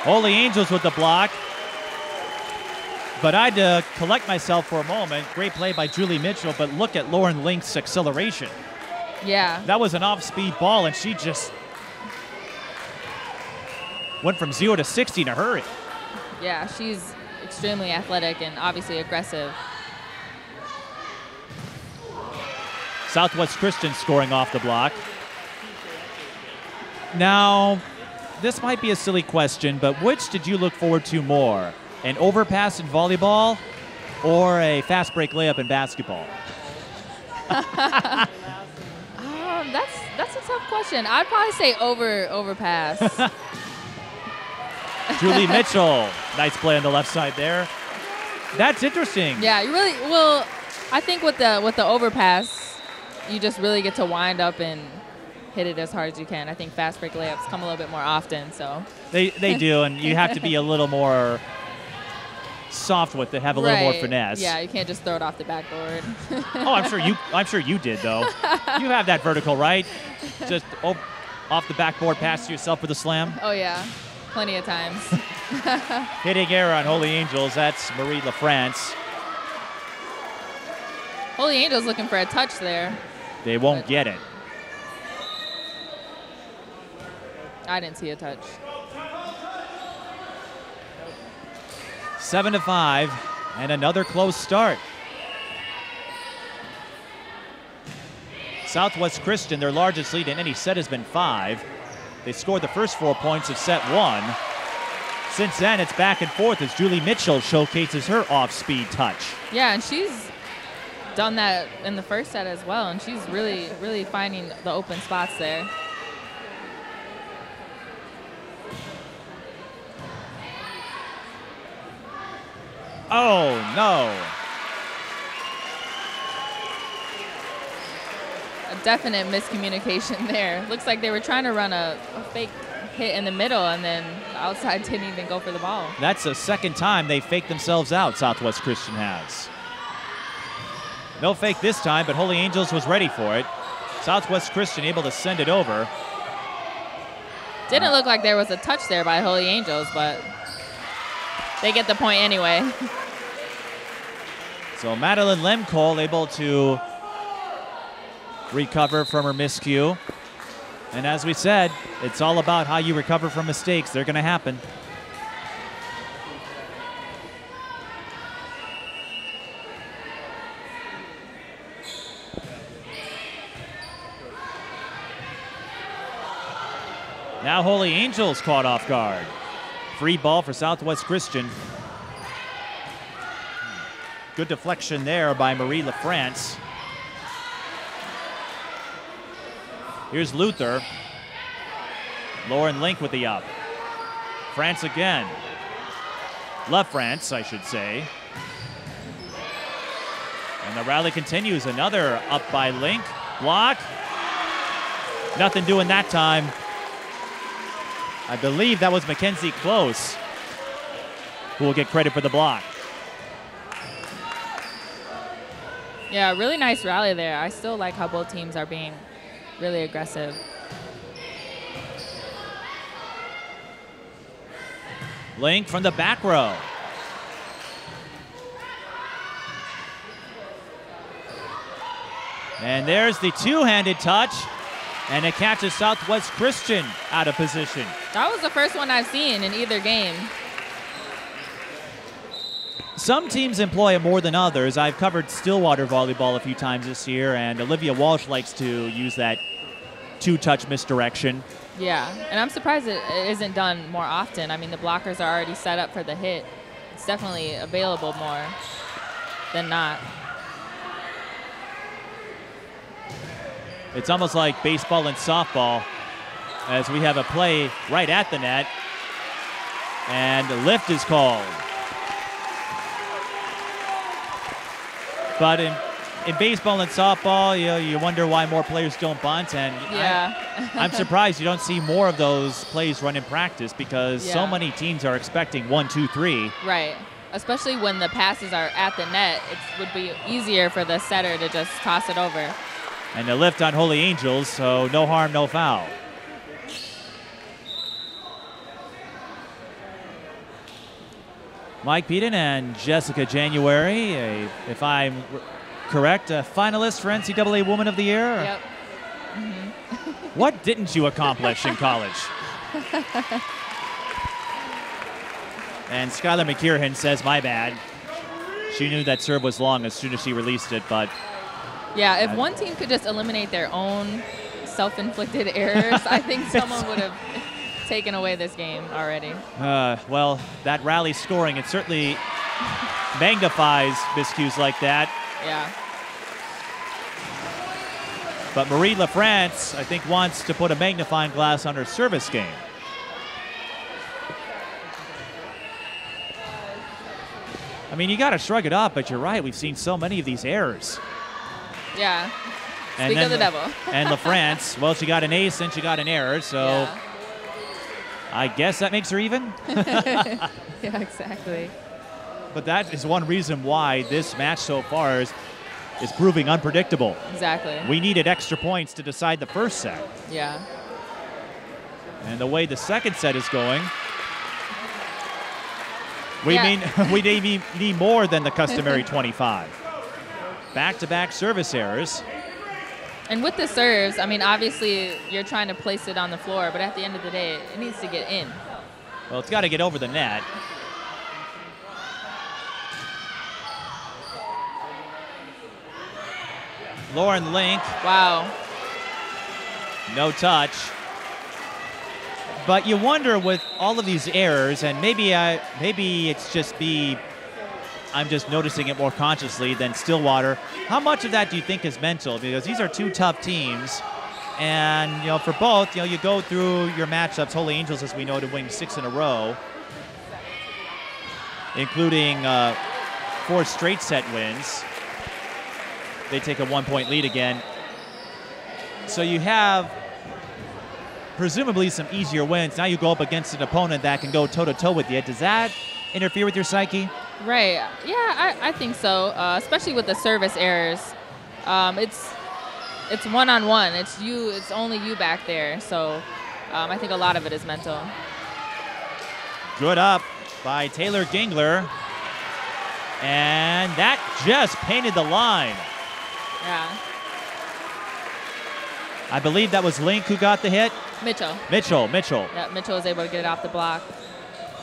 Holy Angels with the block. But I had to collect myself for a moment. Great play by Julie Mitchell, but look at Lauren Link's acceleration. Yeah. That was an off-speed ball, and she just went from 0 to 60 in a hurry. Yeah, she's extremely athletic and obviously aggressive. Southwest Christian scoring off the block. Now, this might be a silly question, but which did you look forward to more? An overpass in volleyball or a fast break layup in basketball? That's a tough question. I'd probably say overpass. Julie Mitchell, nice play on the left side there. That's interesting. Yeah, you really well. I think with the overpass, you just really get to wind up and hit it as hard as you can. I think fast break layups come a little bit more often. So they do, and you have to be a little more soft with it, have a little more finesse. Yeah, you can't just throw it off the backboard. Oh, I'm sure you did though. You have that vertical, right? Just off the backboard, pass to yourself for the slam. Oh yeah, plenty of times. Hitting error on Holy Angels. That's Marie LaFrance. Holy Angels looking for a touch there. They won't get it. I didn't see a touch. 7-5, and another close start. Southwest Christian, their largest lead in any set has been 5. They scored the first 4 points of set 1. Since then, it's back and forth as Julie Mitchell showcases her off-speed touch. Yeah, and she's done that in the first set as well, and she's really, really finding the open spots there. Oh, no. A definite miscommunication there. Looks like they were trying to run a fake hit in the middle, and then the outside didn't even go for the ball. That's the second time they faked themselves out, Southwest Christian has. No fake this time, but Holy Angels was ready for it. Southwest Christian able to send it over. Didn't look like there was a touch there by Holy Angels, but they get the point anyway. So Madeline Lemcole able to recover from her miscue. And as we said, it's all about how you recover from mistakes. They're going to happen. Now Holy Angels caught off guard. Free ball for Southwest Christian. Good deflection there by Marie LaFrance. Here's Luther. Lauren Link with the up. France again. LaFrance, I should say. And the rally continues. Another up by Link. Block. Nothing doing that time. I believe that was Mackenzie Close who will get credit for the block. Yeah, really nice rally there. I still like how both teams are being really aggressive. Link from the back row. And there's the two-handed touch. And it catches Southwest Christian out of position. That was the first one I've seen in either game. Some teams employ it more than others. I've covered Stillwater volleyball a few times this year, and Olivia Walsh likes to use that two-touch misdirection. Yeah, and I'm surprised it isn't done more often. I mean, the blockers are already set up for the hit. It's definitely available more than not. It's almost like baseball and softball as we have a play right at the net, and a lift is called. But in baseball and softball, you wonder why more players don't bunt, and yeah. I'm surprised you don't see more of those plays run in practice because so many teams are expecting 1, 2, 3. Right, especially when the passes are at the net. It would be easier for the setter to just toss it over. And the lift on Holy Angels, so no harm, no foul. Mike Peden and Jessica January, if I'm correct, a finalist for NCAA Woman of the Year? Yep. Mm-hmm. What didn't you accomplish in college? And Skylar McKierhan says, my bad. She knew that serve was long as soon as she released it, but... Yeah, if one team could just eliminate their own self-inflicted errors, I think someone would have taken away this game already. Well, that rally scoring, it certainly magnifies miscues like that. Yeah. But Marie LaFrance, I think, wants to put a magnifying glass on her service game. I mean, you got to shrug it up, but you're right. We've seen so many of these errors. Yeah. And Speak of the devil. And LaFrance, well, she got an ace and she got an error, so yeah. I guess that makes her even. Yeah, exactly. But that is one reason why this match so far is proving unpredictable. Exactly. We needed extra points to decide the first set. Yeah. And the way the second set is going, we need more than the customary 25. Back-to-back service errors. And with the serves, I mean, obviously you're trying to place it on the floor, but at the end of the day, it needs to get in. Well, it's got to get over the net. Lauren Link. Wow. No touch. But you wonder with all of these errors, and maybe it's just I'm just noticing it more consciously than Stillwater. How much of that do you think is mental? Because these are two tough teams, and for both, you go through your matchups. Holy Angels, as we know, to win 6 in a row, including 4 straight set wins. They take a 1-point lead again. So you have presumably some easier wins. Now you go up against an opponent that can go toe-to-toe with you. Does that interfere with your psyche? Right. Yeah, I think so, especially with the service errors. It's one-on-one. It's only you back there. So I think a lot of it is mental. Good up by Taylor Gingler. And that just painted the line. Yeah. I believe that was Link who got the hit. Mitchell. Yeah, Mitchell was able to get it off the block.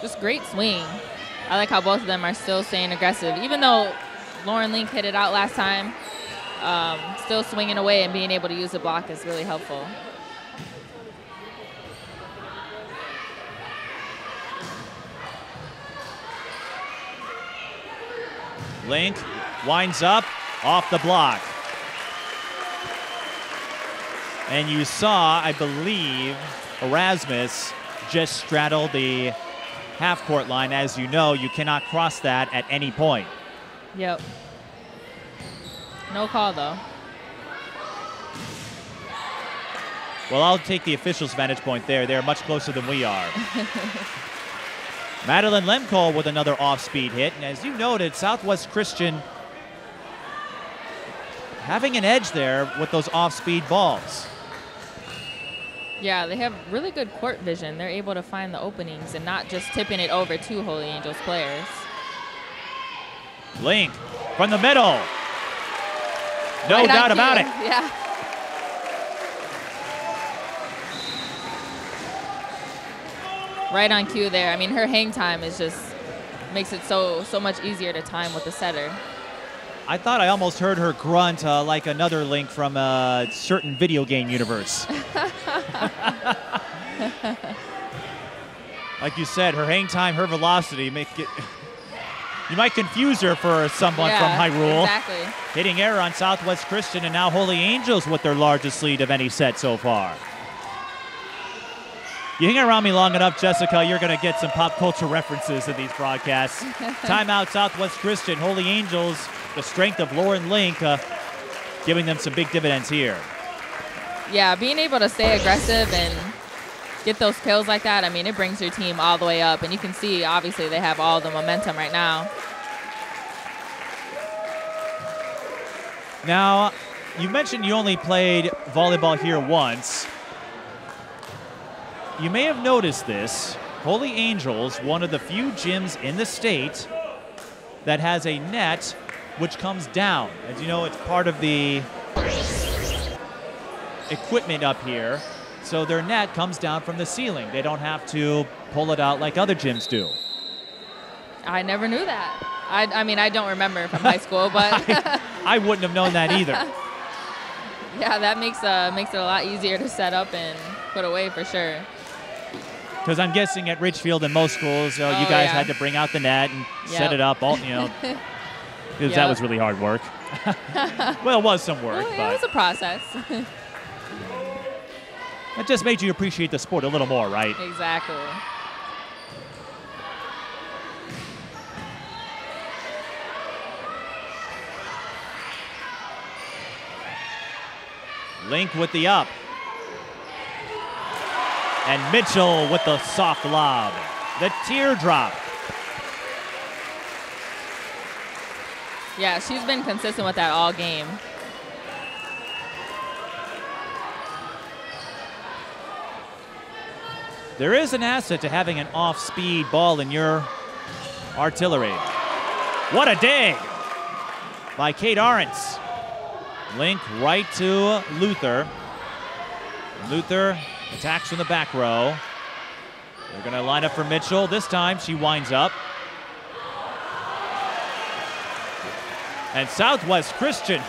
Just great swing. I like how both of them are still staying aggressive. Even though Lauren Link hit it out last time, still swinging away and being able to use the block is really helpful. Link winds up off the block. And you saw, I believe, Erasmus just straddle the half-court line. As you know, you cannot cross that at any point. Yep. No call, though. Well, I'll take the officials' vantage point there. They're much closer than we are. Madeline Lemko with another off-speed hit. And as you noted, Southwest Christian having an edge there with those off-speed balls. Yeah, they have really good court vision. They're able to find the openings and not just tipping it over to Holy Angels players. Link from the middle. No doubt about it. Yeah. Right on cue there. I mean, her hang time is just makes it so much easier to time with the setter. I thought I almost heard her grunt like another Link from a certain video game universe. Like you said, her hang time, her velocity, you might confuse her for someone from Hyrule. Exactly. Hitting error on Southwest Christian, and now Holy Angels with their largest lead of any set so far. You hang around me long enough, Jessica, you're going to get some pop culture references in these broadcasts. Timeout, Southwest Christian. Holy Angels, the strength of Lauren Link, giving them some big dividends here. Yeah, being able to stay aggressive and get those kills like that, I mean, it brings your team all the way up. And you can see, obviously, they have all the momentum right now. Now, you mentioned you only played volleyball here once. You may have noticed this. Holy Angels, one of the few gyms in the state that has a net which comes down. As you know, it's part of the equipment up here. So their net comes down from the ceiling. They don't have to pull it out like other gyms do. I never knew that. I mean, I don't remember from high school, but I wouldn't have known that either. Yeah, that makes it a lot easier to set up and put away for sure. Because I'm guessing at Richfield and most schools, you guys had to bring out the net and set it up, because that was really hard work. Well, it was some work, Well, but it was a process. it just made you appreciate the sport a little more, right? Exactly. Link with the up. And Mitchell with the soft lob. The teardrop. Yeah, she's been consistent with that all game. There is an asset to having an off-speed ball in your artillery. What a dig by Kate Arentz. Link right to Luther. Luther attacks from the back row. They're going to line up for Mitchell. This time she winds up. And Southwest Christian,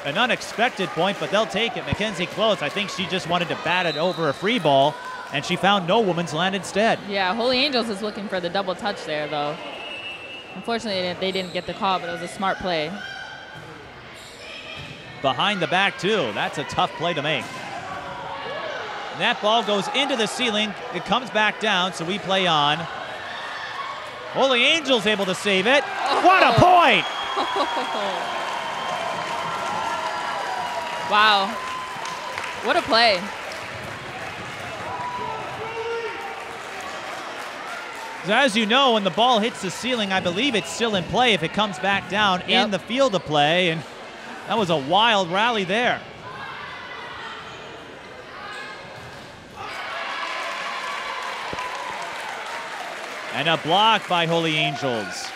an unexpected point, but they'll take it. Mackenzie Close, I think she just wanted to bat it over a free ball, and she found no woman's land instead. Yeah, Holy Angels is looking for the double touch there, though. Unfortunately, they didn't get the call, but it was a smart play. Behind the back, too. That's a tough play to make. And that ball goes into the ceiling. It comes back down, so we play on. Holy Angels able to save it. Oh. What a point! Wow. What a play. As you know, when the ball hits the ceiling, I believe it's still in play if it comes back down in the field of play. And that was a wild rally there. And a block by Holy Angels.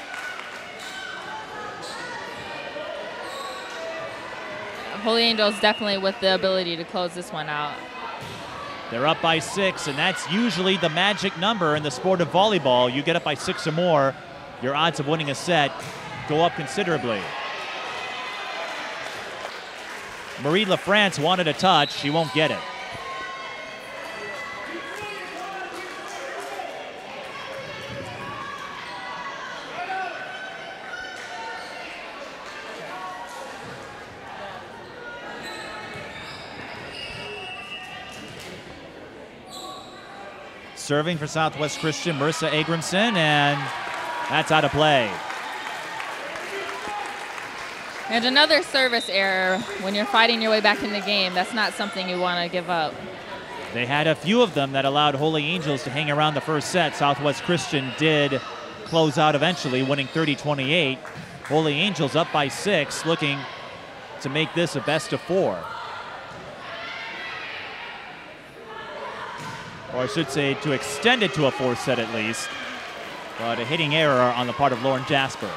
Holy Angels definitely with the ability to close this one out. They're up by 6, and that's usually the magic number in the sport of volleyball. You get up by 6 or more, your odds of winning a set go up considerably. Marie LaFrance wanted a touch. She won't get it. Serving for Southwest Christian, Marissa Agramson, and that's out of play. And another service error when you're fighting your way back in the game. That's not something you want to give up. They had a few of them that allowed Holy Angels to hang around the first set. Southwest Christian did close out eventually, winning 30-28. Holy Angels up by 6, looking to make this a best of 4. Or I should say to extend it to a 4th set at least. But a hitting error on the part of Lauren Jasper.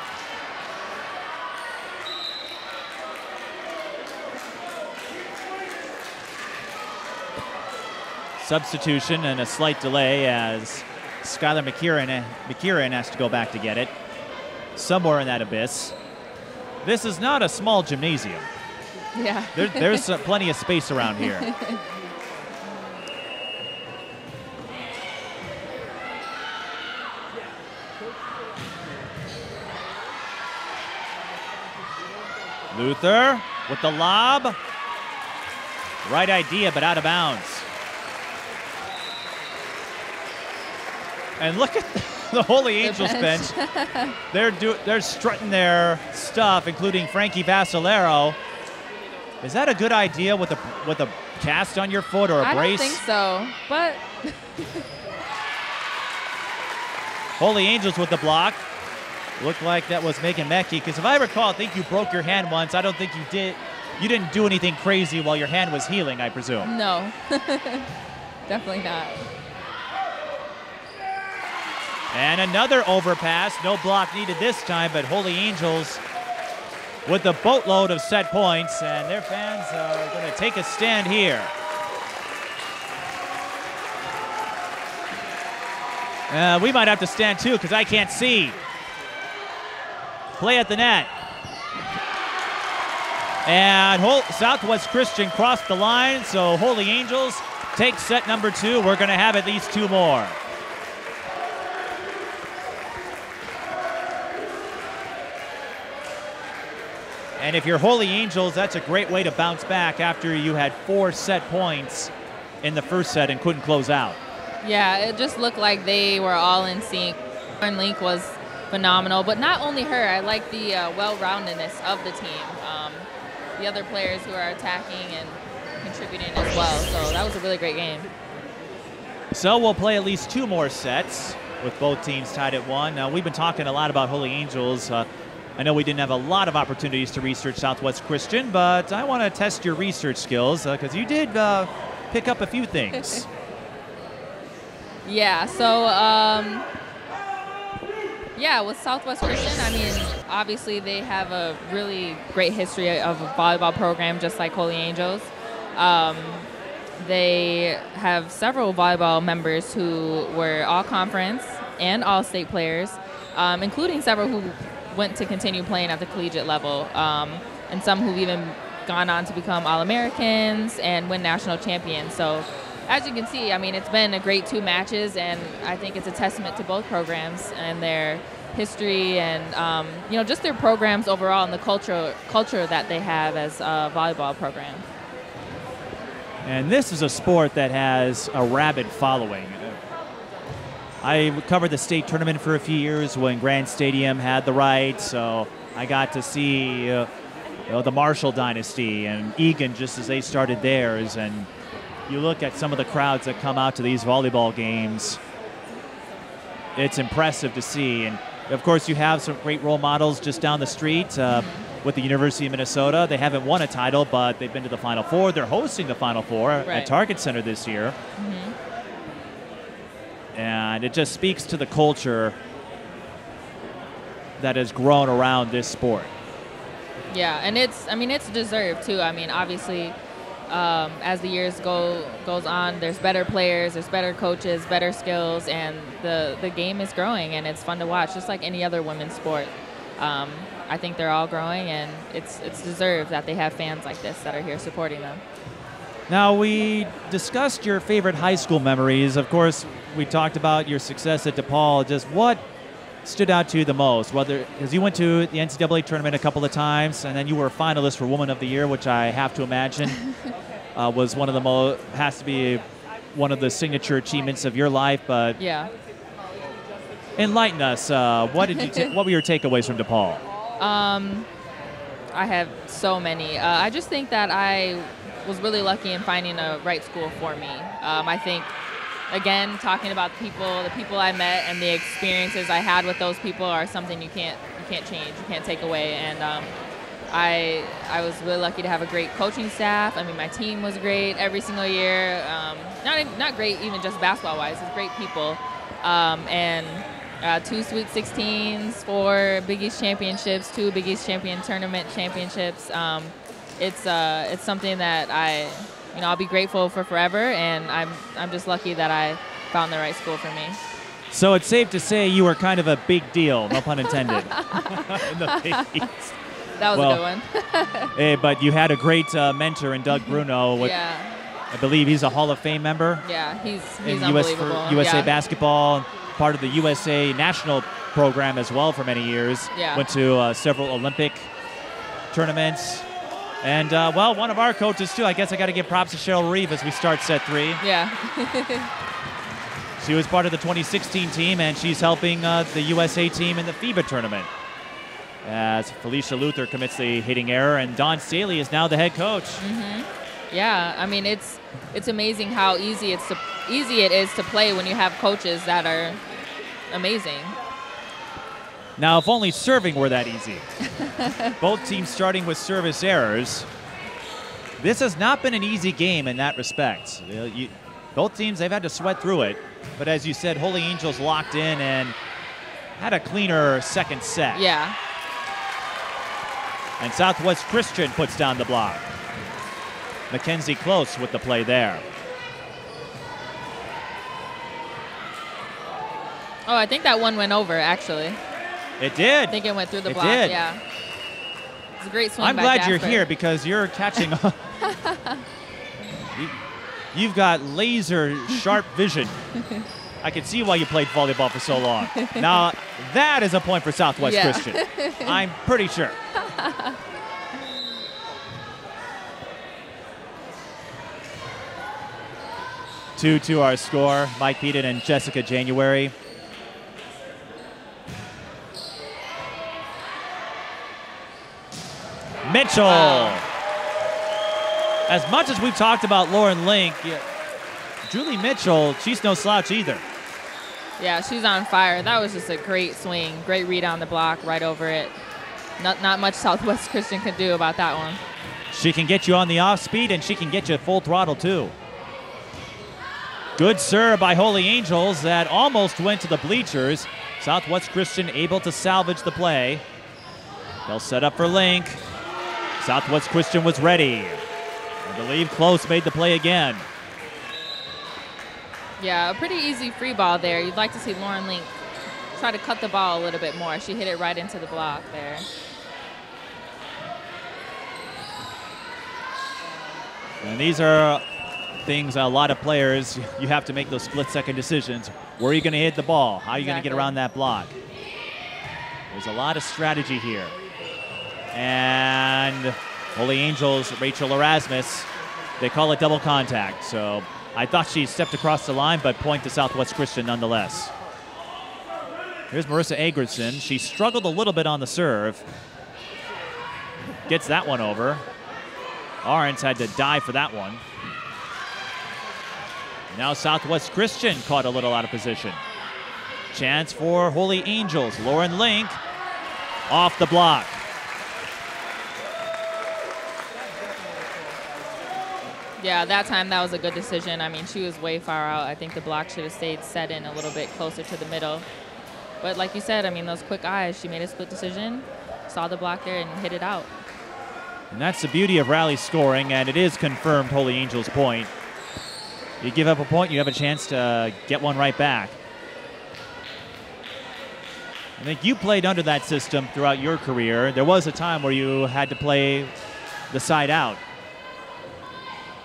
Substitution and a slight delay as Skylar McKieran has to go back to get it. Somewhere in that abyss. This is not a small gymnasium. Yeah. There's plenty of space around here. Luther with the lob. Right idea, but out of bounds. And look at the Holy Angels bench. They're strutting their stuff, including Frankie Vassalero. Is that a good idea with a cast on your foot or a brace? I don't think so, but Holy Angels with the block. Looked like that was Megan Mecke, because if I recall, I think you broke your hand once. I don't think you did. You didn't do anything crazy while your hand was healing, I presume. No, definitely not. And another overpass. No block needed this time, but Holy Angels with a boatload of set points, and their fans are going to take a stand here. We might have to stand too, because I can't see. Play at the net. And Southwest Christian crossed the line, so Holy Angels take set number 2. We're going to have at least 2 more. And if you're Holy Angels, that's a great way to bounce back after you had 4 set points in the first set and couldn't close out. Yeah, it just looked like they were all in sync. Boren Link was phenomenal, but not only her. I like the well-roundedness of the team. The other players who are attacking and contributing as well. So that was a really great game. So we'll play at least 2 more sets with both teams tied at 1. Now, we've been talking a lot about Holy Angels. I know we didn't have a lot of opportunities to research Southwest Christian, but I want to test your research skills because you did pick up a few things. Yeah, so, yeah, with Southwest Christian, I mean, obviously they have a really great history of a volleyball program, just like Holy Angels. They have several volleyball members who were all-conference and all-state players, including several who went to continue playing at the collegiate level, and some who've even gone on to become All-Americans and win national champions. So as you can see, I mean, it's been a great 2 matches, and I think it's a testament to both programs and their history and, you know, just their programs overall and the culture that they have as a volleyball program. And this is a sport that has a rabid following. I covered the state tournament for a few years when Grand Stadium had the rights, so I got to see you know, the Marshall dynasty and Egan just as they started theirs. And you look at some of the crowds that come out to these volleyball games, it's impressive to see. And of course, you have some great role models just down the street with the University of Minnesota. They haven't won a title, but they've been to the Final Four. They're hosting the Final Four at Target Center this year. And it just speaks to the culture that has grown around this sport. Yeah, and it's, I mean, it's deserved too. I mean, obviously, as the years goes on, there's better players, there's better coaches, better skills, and the game is growing, and it's fun to watch, just like any other women's sport. I think they're all growing, and it's deserved that they have fans like this that are here supporting them. Now, we discussed your favorite high school memories. Of course, we talked about your success at DePaul. Just what stood out to you the most? Whether, because you went to the NCAA tournament a couple of times, and then you were a finalist for Woman of the Year, which I have to imagine was one of the has to be one of the signature achievements of your life. But yeah, enlighten us. What did you? What were your takeaways from DePaul? I have so many. I just think that I was really lucky in finding a right school for me. I think, again, talking about the people I met and the experiences I had with those people are something you can't change, you can't take away. And I was really lucky to have a great coaching staff. I mean, my team was great every single year. Not great even just basketball-wise, it's great people. And 2 Sweet 16s, 4 Big East championships, 2 Big East champion tournament championships. It's something that I'll be grateful for forever, and I'm just lucky that I found the right school for me. So it's safe to say you were kind of a big deal, no pun intended, in the Big East. That was a good one. But you had a great mentor in Doug Bruno. Yeah. I believe he's a Hall of Fame member. Yeah, he's For unbelievable. USA basketball, part of the USA national program as well for many years. Yeah. Went to several Olympic tournaments. And, well, one of our coaches, too. I guess I got to give props to Cheryl Reeve as we start set 3. Yeah. She was part of the 2016 team, and she's helping the USA team in the FIBA tournament. As Felicia Luther commits the hitting error, and Dawn Staley is now the head coach. Yeah, I mean, it's amazing how easy it is to play when you have coaches that are amazing. Now, if only serving were that easy. Both teams starting with service errors. This has not been an easy game in that respect. Both teams, they've had to sweat through it. But as you said, Holy Angels locked in and had a cleaner second set. Yeah. And Southwest Christian puts down the block. Mackenzie Close with the play there. Oh, I think that one went over, actually. It did. I think it went through the block. Did. Yeah. It's a great swing. I'm by glad Jasper. you're here because you're catching up. You've got laser sharp vision. I can see why you played volleyball for so long. Now, that is a point for Southwest Christian. I'm pretty sure. Two to our score, Mike Peden and Jessica January. Mitchell. Wow. As much as we've talked about Lauren Link, Julie Mitchell, she's no slouch either. Yeah, she's on fire. That was just a great swing. Great read on the block, right over it. not much Southwest Christian could do about that one. She can get you on the off speed, and she can get you full throttle too. Good serve by Holy Angels that almost went to the bleachers. Southwest Christian able to salvage the play. They'll set up for Link. Southwest Christian was ready. I believe Close made the play again. Yeah, a pretty easy free ball there. You'd like to see Lauren Link try to cut the ball a little bit more. She hit it right into the block there. And these are things a lot of players, you have to make those split-second decisions. Where are you going to hit the ball? How are you going to get around that block? There's a lot of strategy here. And Holy Angels, Rachel Erasmus, they call it double contact. So I thought she stepped across the line, but point to Southwest Christian nonetheless. Here's Marissa Agredson. She struggled a little bit on the serve. Gets that one over. Ahrens had to dive for that one. Now Southwest Christian caught a little out of position. Chance for Holy Angels. Lauren Link off the block. Yeah, that time that was a good decision. I mean, she was way far out. I think the block should have stayed set in a little bit closer to the middle. But like you said, I mean, those quick eyes, she made a split decision, saw the block there and hit it out. And that's the beauty of rally scoring, and it is confirmed Holy Angels point. You give up a point, you have a chance to get one right back. I think you played under that system throughout your career. There was a time where you had to play the side out.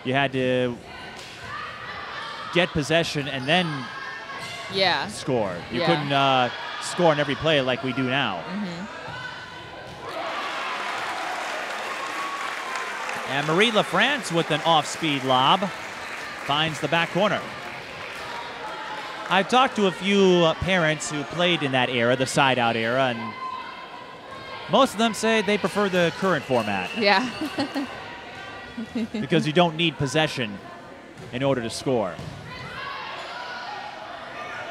You had to get possession and then score. You couldn't score on every play like we do now. And Marie LaFrance with an off-speed lob finds the back corner. I've talked to a few parents who played in that era, the side-out era, and most of them say they prefer the current format. Yeah. Because you don't need possession in order to score.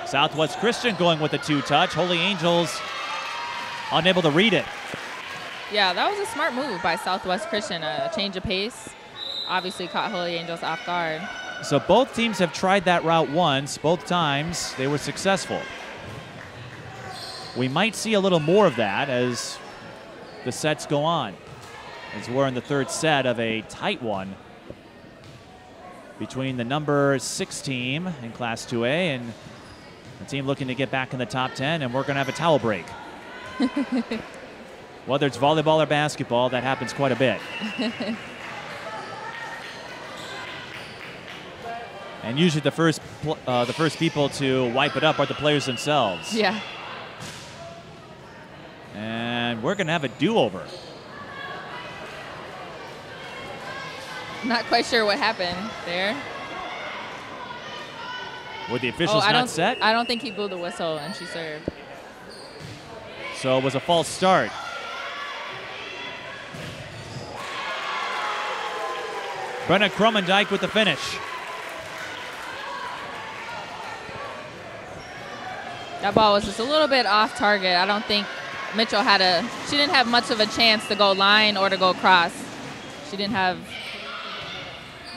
Southwest Christian going with a two-touch. Holy Angels unable to read it. Yeah, that was a smart move by Southwest Christian. A change of pace obviously caught Holy Angels off guard. So both teams have tried that route once. Both times they were successful. We might see a little more of that as the sets go on, as we're in the third set of a tight one between the number 6 team in Class 2A and the team looking to get back in the top 10, and we're going to have a towel break. Whether it's volleyball or basketball, that happens quite a bit. And usually the first people to wipe it up are the players themselves. Yeah. And we're going to have a do-over. Not quite sure what happened there. Were the officials not set? I don't think he blew the whistle and she served. So it was a false start. Brenna Krumendijk with the finish. That ball was just a little bit off target. I don't think Mitchell she didn't have much of a chance to go line or to go cross. She didn't have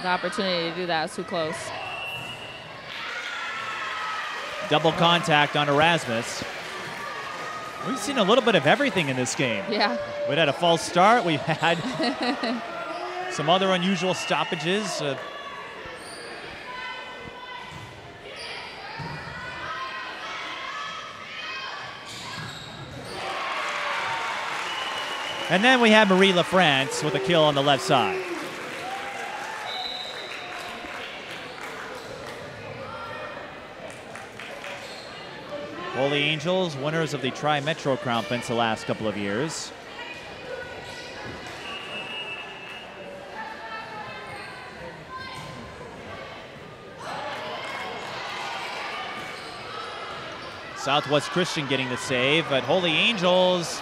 the opportunity to do that. It was too close. Double contact on Erasmus. We've seen a little bit of everything in this game. Yeah. We had a false start. We've had some other unusual stoppages. And then we have Marie LaFrance with a kill on the left side. Holy Angels, winners of the Tri-Metro Crown Prince the last couple of years. Southwest Christian getting the save, but Holy Angels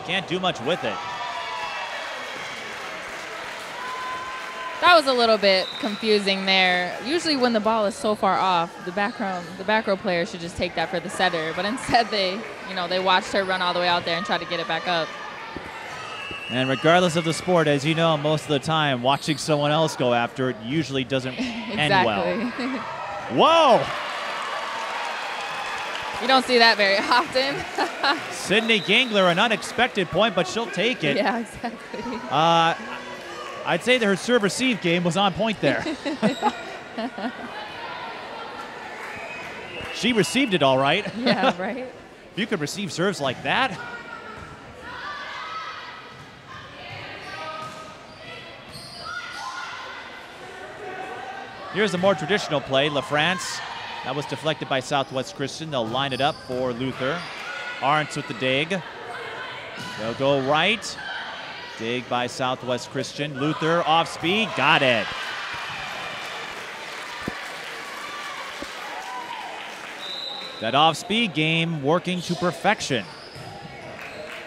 can't do much with it. That was a little bit confusing there. Usually when the ball is so far off, the back row player should just take that for the setter. But instead they watched her run all the way out there and try to get it back up. And regardless of the sport, as you know, most of the time, watching someone else go after it usually doesn't end well. Whoa! You don't see that very often. Sydney Gangler, an unexpected point, but she'll take it. Yeah, exactly. I'd say that her serve-receive game was on point there. She received it all right. Yeah, right. If you could receive serves like that. Here's a more traditional play. LaFrance, that was deflected by Southwest Christian. They'll line it up for Luther. Arntz with the dig. They'll go right. Dig by Southwest Christian. Luther off speed, got it. That off-speed game working to perfection.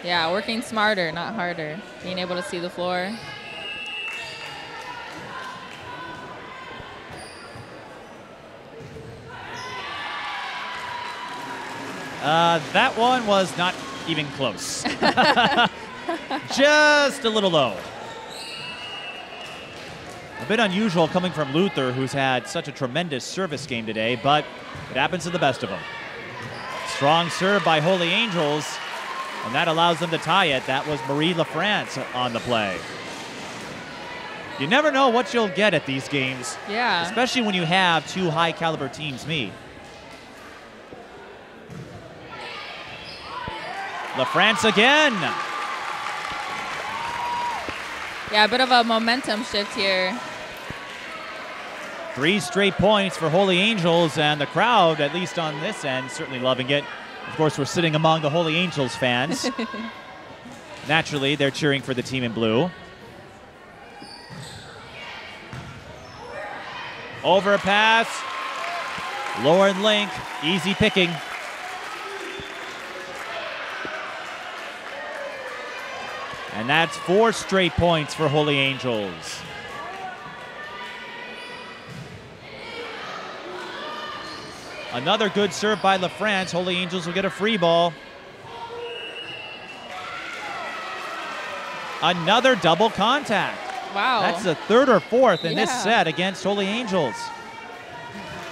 Yeah, working smarter, not harder. Being able to see the floor. That one was not even close. Just a little low. A bit unusual coming from Luther, who's had such a tremendous service game today, but it happens to the best of them. Strong serve by Holy Angels, and that allows them to tie it. That was Marie LaFrance on the play. You never know what you'll get at these games. Yeah. Especially when you have two high-caliber teams meet. LaFrance again. Yeah, a bit of a momentum shift here. 3 straight points for Holy Angels, and the crowd, at least on this end, certainly loving it. Of course, we're sitting among the Holy Angels fans. Naturally, they're cheering for the team in blue. Overpass. Lauren Link, easy picking. And that's 4 straight points for Holy Angels. Another good serve by LaFrance. Holy Angels will get a free ball. Another double contact. Wow. That's the 3rd or 4th in this set against Holy Angels.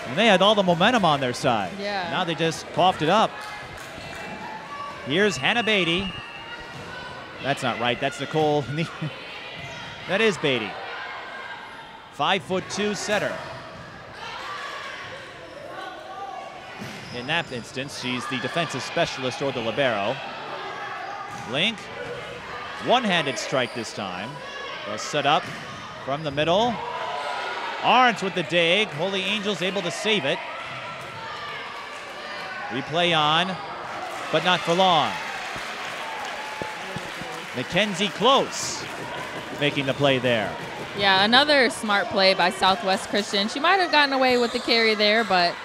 And they had all the momentum on their side. Yeah. Now they just coughed it up. Here's Hannah Beatty. That's not right. That's Nicolle. That is Beatty. 5'2" setter. In that instance, she's the defensive specialist or the libero. Link, one-handed strike this time. They'll set up from the middle. Arntz with the dig. Holy Angels able to save it. Replay on, but not for long. Mackenzie Close making the play there. Yeah, another smart play by Southwest Christian. She might have gotten away with the carry there, but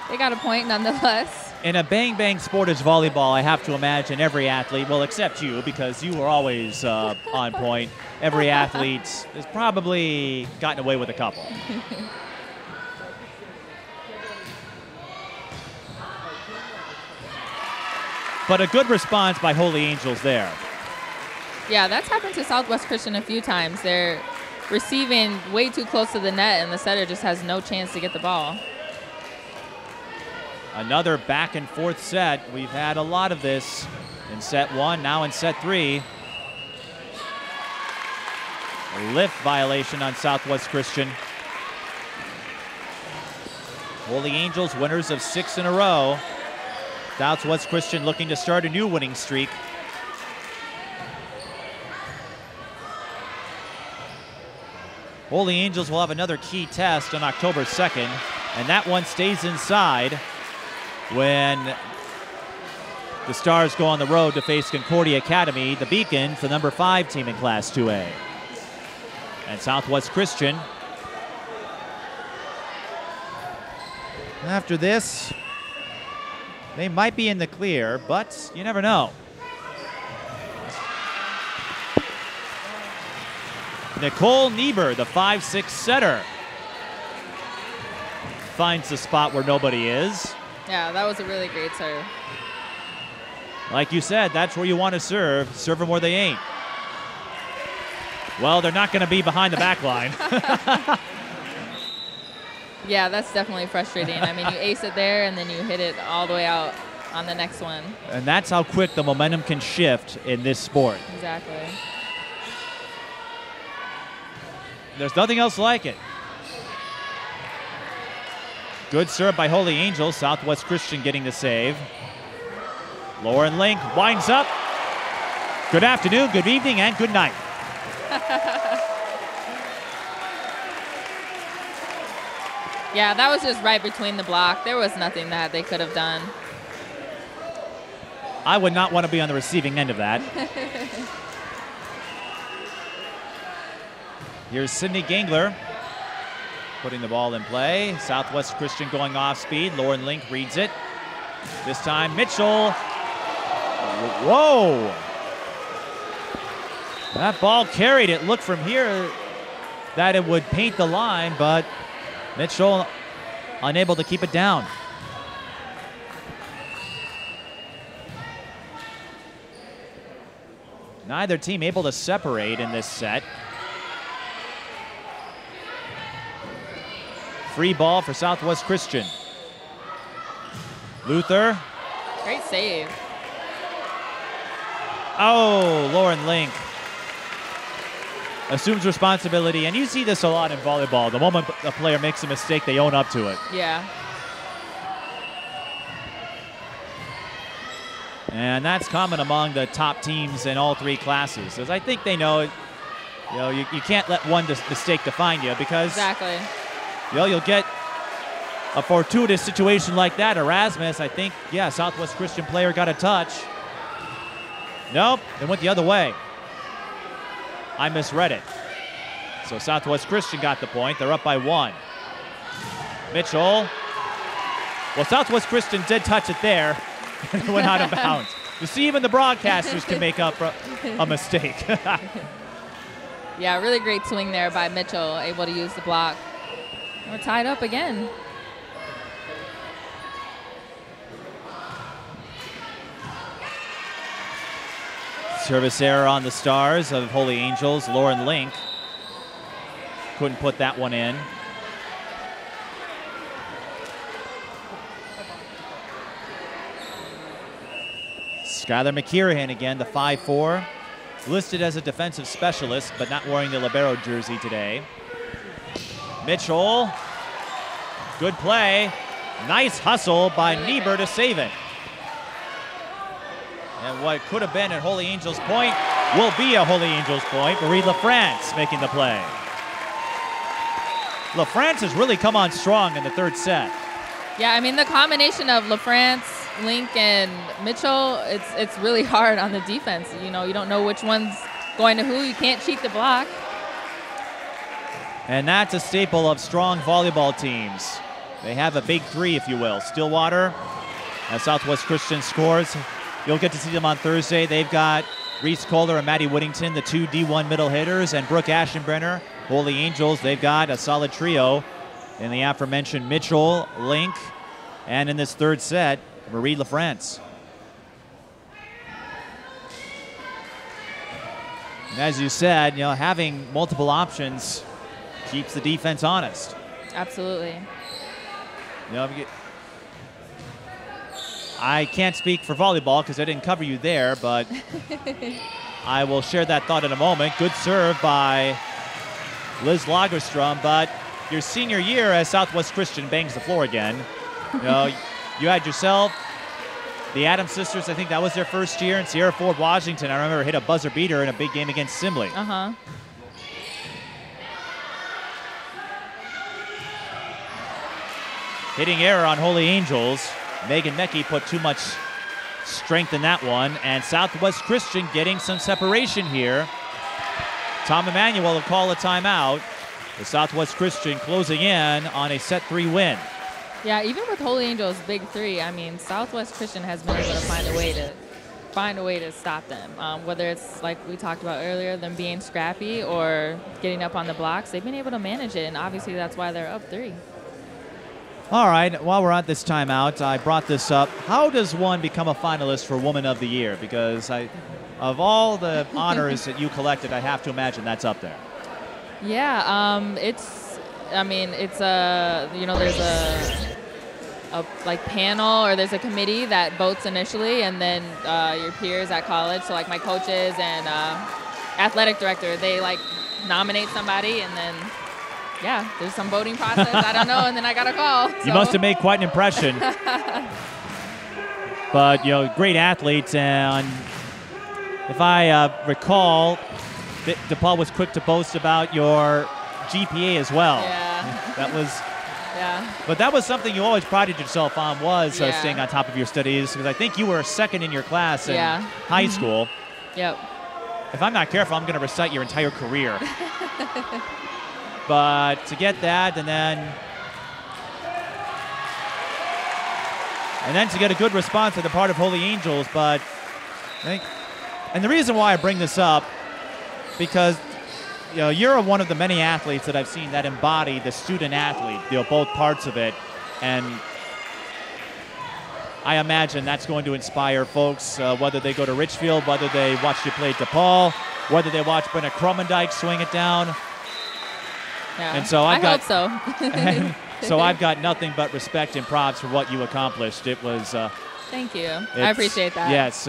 they got a point nonetheless. In a bang-bang sport as volleyball, I have to imagine every athlete, well, except you, because you were always on point. Every athlete has probably gotten away with a couple. But a good response by Holy Angels there. Yeah, that's happened to Southwest Christian a few times. They're receiving way too close to the net, and the setter just has no chance to get the ball. Another back and forth set. We've had a lot of this in set 1, now in set 3. A lift violation on Southwest Christian. Holy Angels winners of 6 in a row. Southwest Christian looking to start a new winning streak. Holy Angels will have another key test on October 2nd, and that one stays inside when the Stars go on the road to face Concordia Academy, the Beacons, the number 5 team in Class 2A. And Southwest Christian, after this, they might be in the clear, but you never know. Nicolle Niebuhr, the 5'6" setter, finds the spot where nobody is. Yeah, that was a really great serve. Like you said, that's where you want to serve. Serve them where they ain't. Well, they're not going to be behind the back line. Yeah, that's definitely frustrating. I mean, you ace it there, and then you hit it all the way out on the next one. And that's how quick the momentum can shift in this sport. Exactly. There's nothing else like it. Good serve by Holy Angels. Southwest Christian getting the save. Lauren Link winds up. Good afternoon, good evening, and good night. Yeah, that was just right between the block. There was nothing that they could have done. I would not want to be on the receiving end of that. Here's Sydney Gangler putting the ball in play. Southwest Christian going off speed. Lauren Link reads it. This time Mitchell. Whoa! That ball carried. It looked from here that it would paint the line, but Mitchell unable to keep it down. Neither team able to separate in this set. Free ball for Southwest Christian. Luther. Great save. Oh, Lauren Link assumes responsibility, and you see this a lot in volleyball. The moment a player makes a mistake, they own up to it. Yeah. And that's common among the top teams in all three classes, because I think they know, you can't let one mistake define you, because Exactly. you'll get a fortuitous situation like that. Erasmus, I think, yeah, Southwest Christian player got a touch. Nope, it went the other way. I misread it. So Southwest Christian got the point. They're up by 1. Mitchell. Well, Southwest Christian did touch it there, and it went out of bounds. You see, even the broadcasters can make up a mistake. Yeah, really great swing there by Mitchell, able to use the block. We're tied up again. Service error on the Stars of Holy Angels. Lauren Link couldn't put that one in. Skylar McKirahan again, the 5'4", listed as a defensive specialist, but not wearing the libero jersey today. Mitchell, good play. Nice hustle by Niebuhr to save it. And what could have been at Holy Angels point will be a Holy Angels point. Marie LaFrance making the play. LaFrance has really come on strong in the third set. Yeah, I mean, the combination of LaFrance, Link, and Mitchell, it's really hard on the defense. You know, you don't know which one's going to who. You can't cheat the block. And that's a staple of strong volleyball teams. They have a big three, if you will. Stillwater, as Southwest Christian scores. You'll get to see them on Thursday. They've got Reese Kohler and Maddie Whittington, the 2 D1 middle hitters, and Brooke Aschenbrenner. Holy Angels, they've got a solid trio in the aforementioned Mitchell, Link, and in this third set, Marie LaFrance. And as you said, having multiple options keeps the defense honest. Absolutely. I can't speak for volleyball because I didn't cover you there, but I will share that thought in a moment. Good serve by Liz Lagerstrom, but your senior year as Southwest Christian bangs the floor again. You had yourself, the Adams sisters, I think that was their first year, and Sierra Ford Washington, I remember, hit a buzzer beater in a big game against Simley. Uh-huh. Hitting error on Holy Angels. Megan Mecke put too much strength in that one, and Southwest Christian getting some separation here. Tom Emanuel will call a timeout. The Southwest Christian closing in on a set 3 win. Yeah, even with Holy Angels' big three, I mean, Southwest Christian has been able to find a way to stop them. Whether it's like we talked about earlier, them being scrappy or getting up on the blocks, they've been able to manage it, and obviously that's why they're up 3. All right, while we're at this timeout, I brought this up. How does one become a finalist for Woman of the Year? Because of all the honors that you collected, I have to imagine that's up there. Yeah, it's a, there's a like panel, or there's a committee that votes initially, and then your peers at college, so like my coaches and athletic director, they like nominate somebody, and then yeah, there's some voting process. I don't know, and then I got a call. You must have made quite an impression. But great athletes, and if I recall, DePaul was quick to boast about your GPA as well. Yeah. That was. Yeah. But that was something you always prided yourself on, was staying on top of your studies, because I think you were second in your class in high school. Yep. If I'm not careful, I'm going to recite your entire career. But to get that, and then to get a good response on the part of Holy Angels. But I think, and the reason why I bring this up, because you're one of the many athletes that I've seen that embody the student athlete, both parts of it. And I imagine that's going to inspire folks, whether they go to Richfield, whether they watch you play DePaul, whether they watch Brenna Cromendike swing it down. Yeah, and so I hope so. And so I've got nothing but respect and props for what you accomplished. It was. Thank you. I appreciate that. Yes.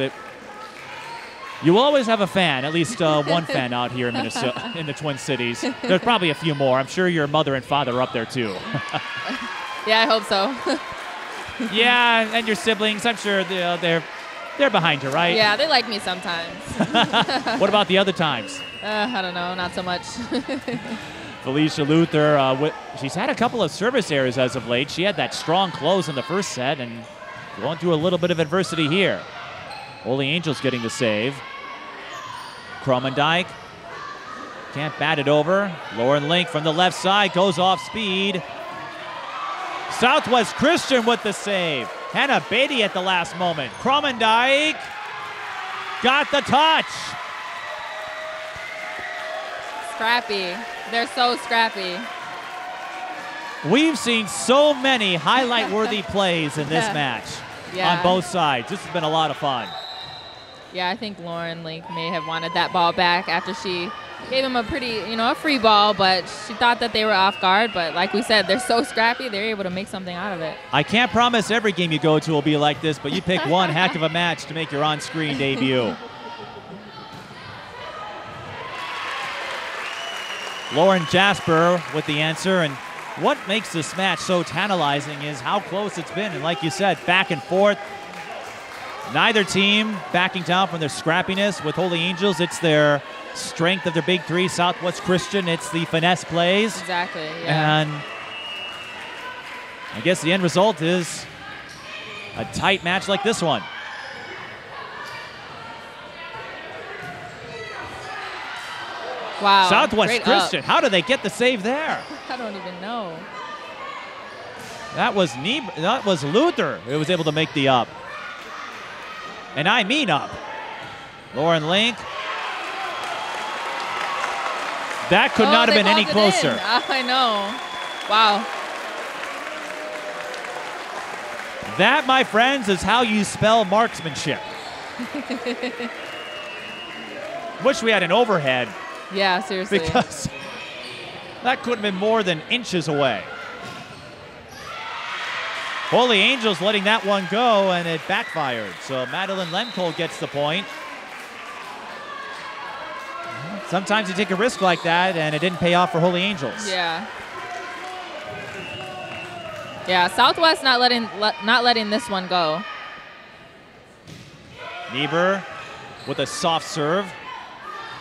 You will always have a fan, at least one fan out here in Minnesota, in the Twin Cities. There's probably a few more. I'm sure your mother and father are up there too. Yeah, I hope so. Yeah, and your siblings, I'm sure they're behind you, right? Yeah, they like me sometimes. What about the other times? I don't know, not so much. Felicia Luther, she's had a couple of service errors as of late. She had that strong close in the first set and going through a little bit of adversity here. Holy Angels getting the save. Cromendike can't bat it over. Lauren Link from the left side goes off speed. Southwest Christian with the save. Hannah Beatty at the last moment. Cromendike got the touch. Scrappy. They're so scrappy. We've seen so many highlight-worthy plays in this match on both sides. This has been a lot of fun. Yeah, I think Lauren Link may have wanted that ball back after she gave him a pretty, a free ball, but she thought that they were off guard. But like we said, they're so scrappy, they're able to make something out of it. I can't promise every game you go to will be like this, but you pick one heck of a match to make your on-screen debut. Lauren Jasper with the answer, and what makes this match so tantalizing is how close it's been, and like you said, back and forth. Neither team backing down from their scrappiness. With Holy Angels, it's their strength of their big three. Southwest Christian, it's the finesse plays. Exactly, yeah. And I guess the end result is a tight match like this one. Wow. Southwest Christian, how did they get the save there? I don't even know. That was Luther who was able to make the up. And I mean up. Lauren Link. That could not have been any closer. I know. Wow. That, my friends, is how you spell marksmanship. Wish we had an overhead. Yeah, seriously. Because that couldn't have been more than inches away. Holy Angels letting that one go, and it backfired. So Madeline Nicolle gets the point. Sometimes you take a risk like that, and it didn't pay off for Holy Angels. Yeah. Yeah, Southwest not letting this one go. Niebuhr with a soft serve.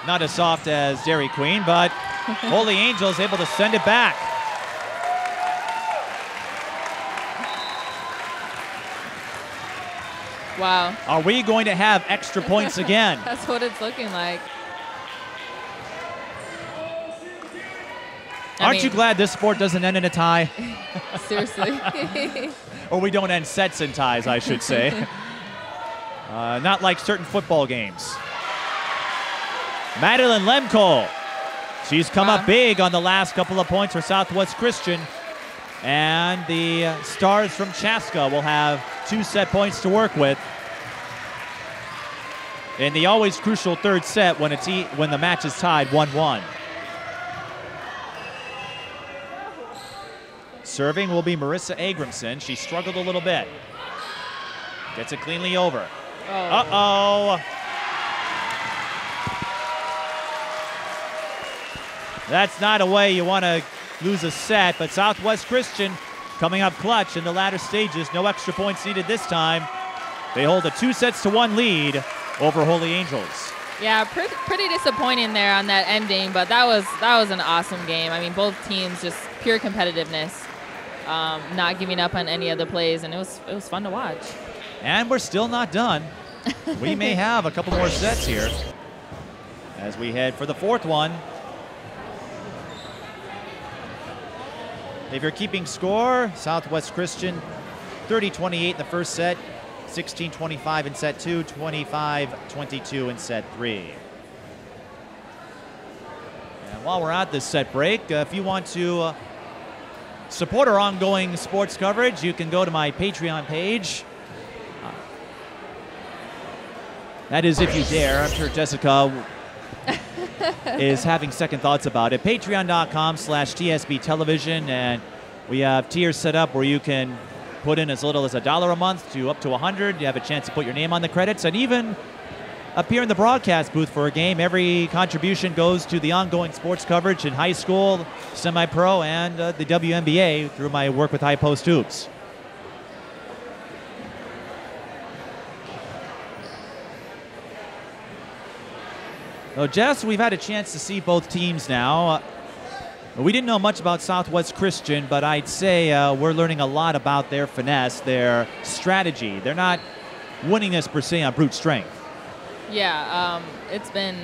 Not as soft as Dairy Queen, but Holy Angels able to send it back. Wow. Are we going to have extra points again? That's what it's looking like. Aren't you glad this sport doesn't end in a tie? Seriously. Or we don't end sets in ties, I should say. Not like certain football games. Madeline Nicolle. She's come up big on the last couple of points for Southwest Christian. And the Stars from Chaska will have 2 set points to work with. in the always crucial third set when the match is tied 1-1. Serving will be Marissa Agramson. She struggled a little bit. Gets it cleanly over. Uh-oh. That's not a way you want to lose a set, but Southwest Christian coming up clutch in the latter stages. No extra points needed this time. They hold a 2-1 lead over Holy Angels. Yeah, pretty disappointing there on that ending, but that was an awesome game. I mean, both teams just pure competitiveness, not giving up on any of the plays, and it was fun to watch. And we're still not done. We may have a couple more sets here as we head for the fourth one. If you're keeping score, Southwest Christian 30-28 in the first set, 16-25 in set 2, 25-22 in set 3. And while we're at this set break, if you want to support our ongoing sports coverage, you can go to my Patreon page. That is if you dare. I'm sure Jessica is having second thoughts about it. Patreon.com/TSB Television, and we have tiers set up where you can put in as little as $1 a month to up to $100. You have a chance to put your name on the credits and even appear in the broadcast booth for a game. Every contribution goes to the ongoing sports coverage in high school, semi-pro, and the WNBA through my work with High Post Hoops. So, Jess, we've had a chance to see both teams now. We didn't know much about Southwest Christian, but I'd say we're learning a lot about their finesse, their strategy. They're not winning this per se on brute strength. Yeah, it's been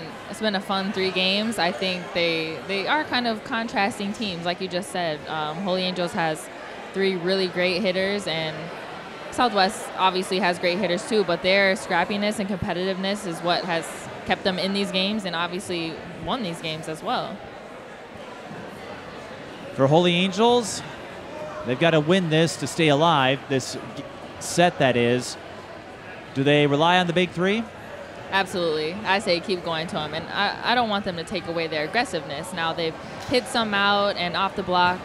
a fun 3 games. I think they are kind of contrasting teams, like you just said. Holy Angels has 3 really great hitters, and Southwest obviously has great hitters too, but their scrappiness and competitiveness is what has kept them in these games and obviously won these games as well. For Holy Angels, they've got to win this to stay alive, this set that is. Do they rely on the big 3? Absolutely. I say keep going to them, and I don't want them to take away their aggressiveness. Now they've hit some out and off the block,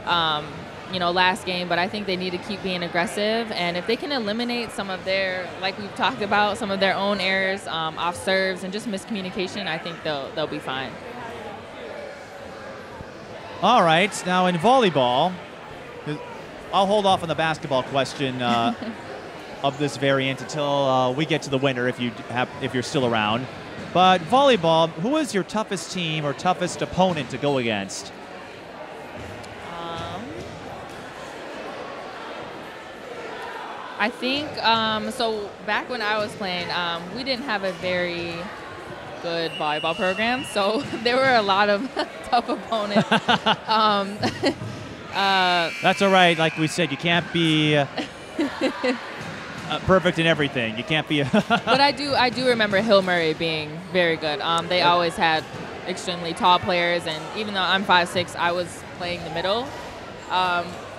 last game, but I think they need to keep being aggressive, and if they can eliminate some of their, like we've talked about, some of their own errors, off serves and just miscommunication, I think they'll be fine. All right, now in volleyball, I'll hold off on the basketball question of this variant until we get to the winner if you're still around. But volleyball, who is your toughest team or toughest opponent to go against? I think, so back when I was playing, we didn't have a very good volleyball program, so there were a lot of tough opponents. That's all right. Like we said, you can't be perfect in everything. You can't be. But I do remember Hill Murray being very good. They always had extremely tall players, and even though I'm 5'6", I was playing the middle.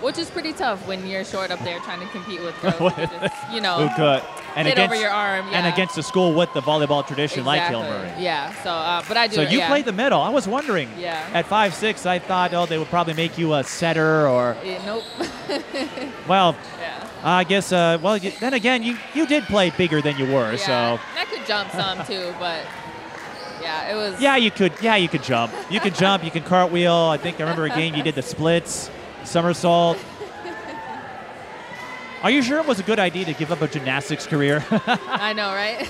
Which is pretty tough when you're short up there trying to compete with girls who just, who could hit over your arm. Yeah. And against a school with the volleyball tradition exactly. like Hill Murray. Yeah, so, but I do. So you played the middle. I was wondering. Yeah. At 5'6", I thought, they would probably make you a setter or. Yeah, nope. Well, yeah. I guess, then again, you did play bigger than you were, yeah. so. I could jump some too, but. Yeah, it was. Yeah, you could jump. You could jump. You can cartwheel. I remember a game you did the splits. Somersault. Are you sure it was a good idea to give up a gymnastics career? I know, right?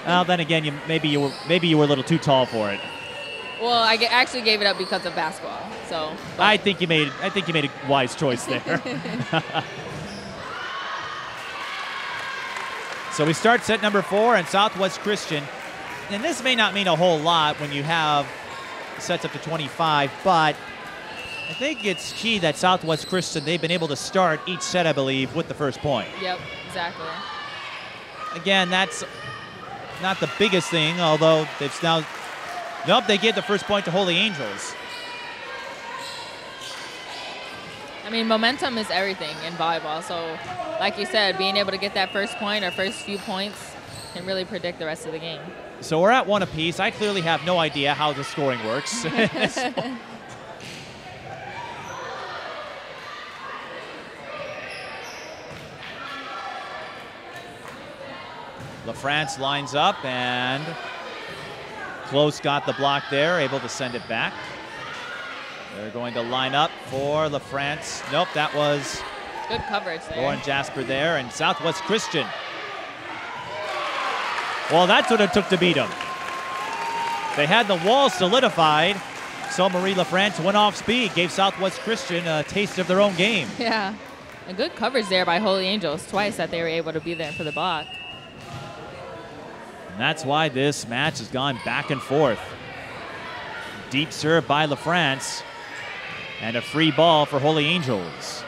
Well, then again, maybe you were a little too tall for it. Well, I actually gave it up because of basketball. So. I think you made a wise choice there. So we start set number 4 and Southwest Christian, and this may not mean a whole lot when you have sets up to 25, but I think it's key that Southwest Christian, they've been able to start each set, I believe, with the first point. Yep, exactly. Again, that's not the biggest thing, although it's now, nope, they gave the first point to Holy Angels. I mean, momentum is everything in volleyball. So, like you said, being able to get that first point or first few points can really predict the rest of the game. So we're at 1 apiece. I clearly have no idea how the scoring works. LaFrance lines up, and Close got the block there, able to send it back. They're going to line up for LaFrance. Nope, that was good coverage there. Boren Jasper there, and Southwest Christian. Well, that's what it took to beat them. They had the wall solidified, so Marie LaFrance went off speed, gave Southwest Christian a taste of their own game. Yeah, a good coverage there by Holy Angels, twice that they were able to be there for the block. And that's why this match has gone back and forth. Deep serve by LaFrance, and a free ball for Holy Angels.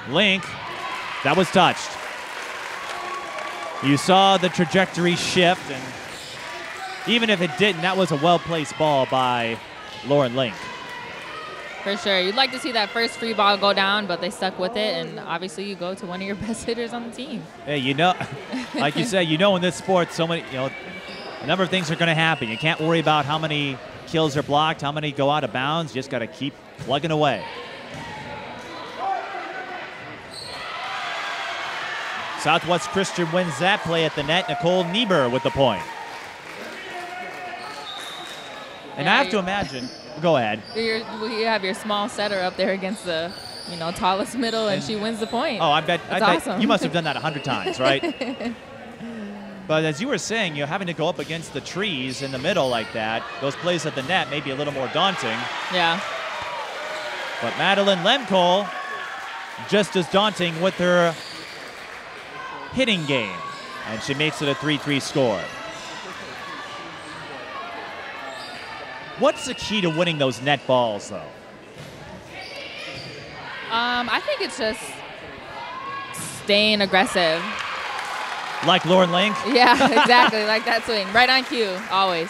Link, that was touched. You saw the trajectory shift, and even if it didn't, that was a well-placed ball by Lauren Link. For sure. You'd like to see that first free ball go down, but they stuck with it, and obviously you go to one of your best hitters on the team. Hey, you know, like you said, you know in this sport, so many, a number of things are going to happen. You can't worry about how many kills are blocked, how many go out of bounds. You just got to keep plugging away. Southwest Christian wins that play at the net. Nicolle Niebuhr with the point. And yeah, I have to imagine, go ahead. You have your small setter up there against the tallest middle, and she wins the point. Oh, I bet awesome. You must have done that 100 times, right? But as you were saying, having to go up against the trees in the middle like that, those plays at the net may be a little more daunting. Yeah. But Madeline Lemcole, just as daunting with her hitting game. And she makes it a 3-3 score. What's the key to winning those net balls, though? I think it's just staying aggressive. Like Lauren Link? Yeah, exactly. Like that swing. Right on cue, always.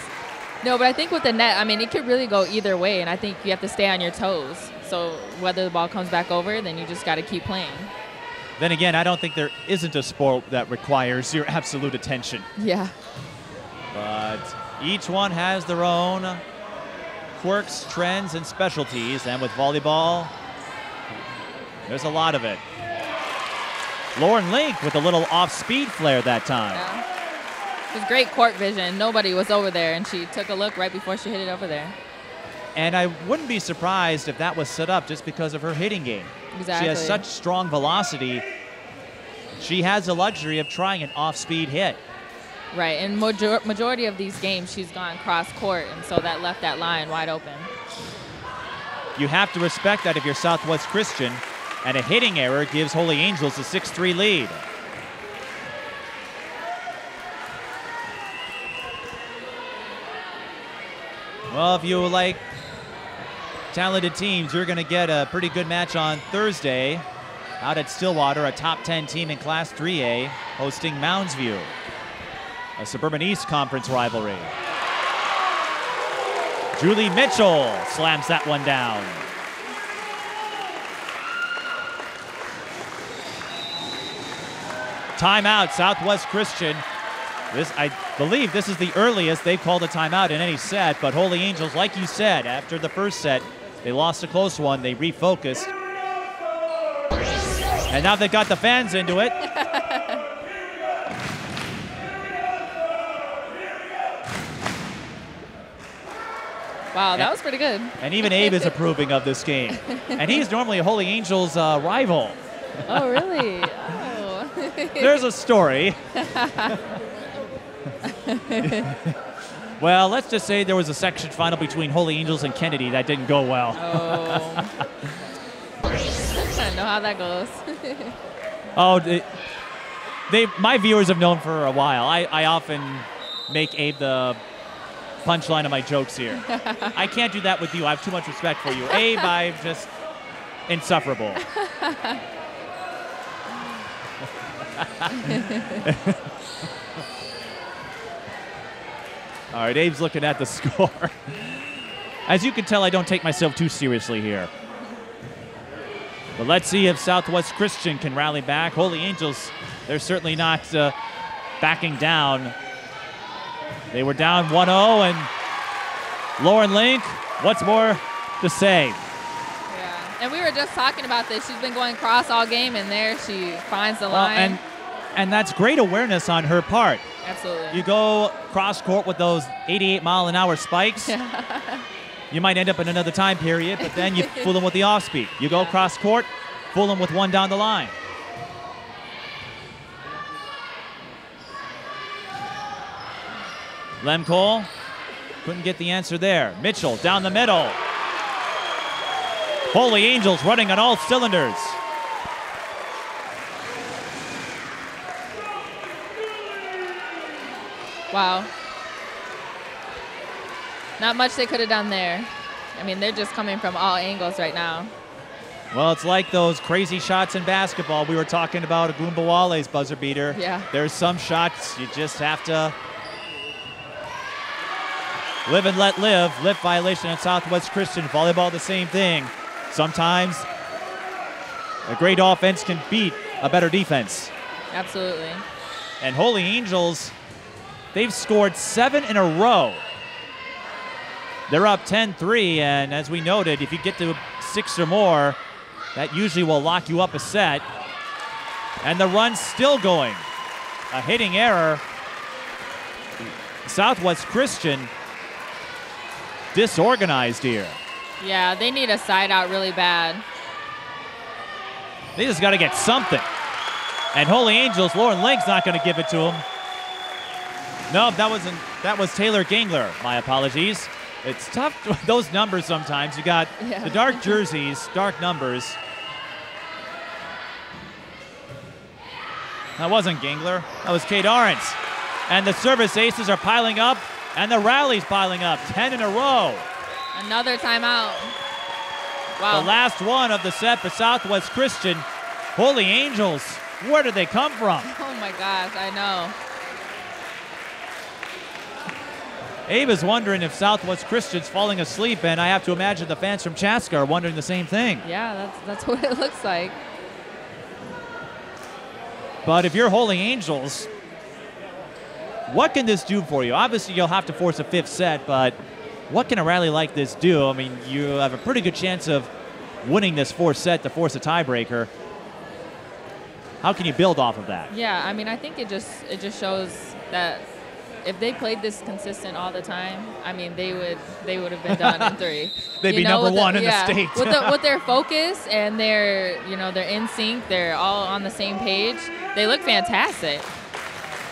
No, but I think with the net, it could really go either way, and I think you have to stay on your toes. So whether the ball comes back over, then you just got to keep playing. Then again, I don't think there isn't a sport that requires your absolute attention. Yeah. But each one has their own quirks, trends, and specialties. And with volleyball, there's a lot of it. Lauren Link with a little off-speed flare that time. Yeah. It was great court vision. Nobody was over there, and she took a look right before she hit it over there. And I wouldn't be surprised if that was set up just because of her hitting game. Exactly. She has such strong velocity. She has the luxury of trying an off-speed hit. Right, and majority of these games, she's gone cross-court, and so that left that line wide open. You have to respect that if you're Southwest Christian, and a hitting error gives Holy Angels a 6-3 lead. Well, if you like talented teams, you're going to get a pretty good match on Thursday out at Stillwater, a top 10 team in Class 3A hosting Mounds View, a Suburban East Conference rivalry. Julie Mitchell slams that one down. Timeout, Southwest Christian. I believe this is the earliest they've called a timeout in any set, but Holy Angels, like you said, after the first set, they lost a close one, they refocused. And now they've got the fans into it. Wow, that was pretty good. And even Abe is approving of this game. And he's normally a Holy Angels rival. Oh, really? Oh. There's a story. Well, let's just say there was a section final between Holy Angels and Kennedy that didn't go well. Oh. I know how that goes. Oh, my viewers have known for a while. I often make Abe the punchline of my jokes here. I can't do that with you. I have too much respect for you. Abe, I'm just insufferable. All right, Abe's looking at the score. As you can tell, I don't take myself too seriously here. But let's see if Southwest Christian can rally back. Holy Angels, they're certainly not backing down. They were down 1-0, and Lauren Link, what's more to say? Yeah, and we were just talking about this. She's been going cross all game, and there she finds the line. And that's great awareness on her part. Absolutely. You go cross court with those 88-mile-an-hour spikes. You might end up in another time period, but then you fool them with the off-speed. You go cross court, fool them with one down the line. Lemcole couldn't get the answer there. Mitchell down the middle. Holy Angels running on all cylinders. Wow. Not much they could have done there. I mean, they're just coming from all angles right now. Well, it's like those crazy shots in basketball. We were talking about Agumbawale's buzzer beater. Yeah. There's some shots you just have to live and let live. Lift violation at Southwest Christian. Volleyball, the same thing. Sometimes a great offense can beat a better defense. Absolutely. And Holy Angels, they've scored 7 in a row. They're up 10-3, and as we noted, if you get to 6 or more, that usually will lock you up a set. And the run's still going. A hitting error. Southwest Christian disorganized here. Yeah, they need a side out really bad. They just got to get something. And Holy Angels, Lauren Link's not going to give it to them. No, that was Taylor Gangler. My apologies. It's tough with those numbers sometimes. You got the dark jerseys, dark numbers. That wasn't Gangler. That was Kate Arentz. And the service aces are piling up, and the rally's piling up. 10 in a row. Another timeout. Wow. The last one of the set for Southwest Christian. Holy Angels, where did they come from? Oh my gosh, I know. Abe is wondering if Southwest Christian's falling asleep, and I have to imagine the fans from Chaska are wondering the same thing. Yeah, that's what it looks like. But if you're Holy Angels, what can this do for you? Obviously, you'll have to force a 5th set, but what can a rally like this do? I mean, you have a pretty good chance of winning this 4th set to force a tiebreaker. How can you build off of that? Yeah, I mean, I think it just shows that if they played this consistent all the time, I mean, they would have been done in 3. They'd be number 1 in the state. with their focus and they're in sync, they're all on the same page. They look fantastic.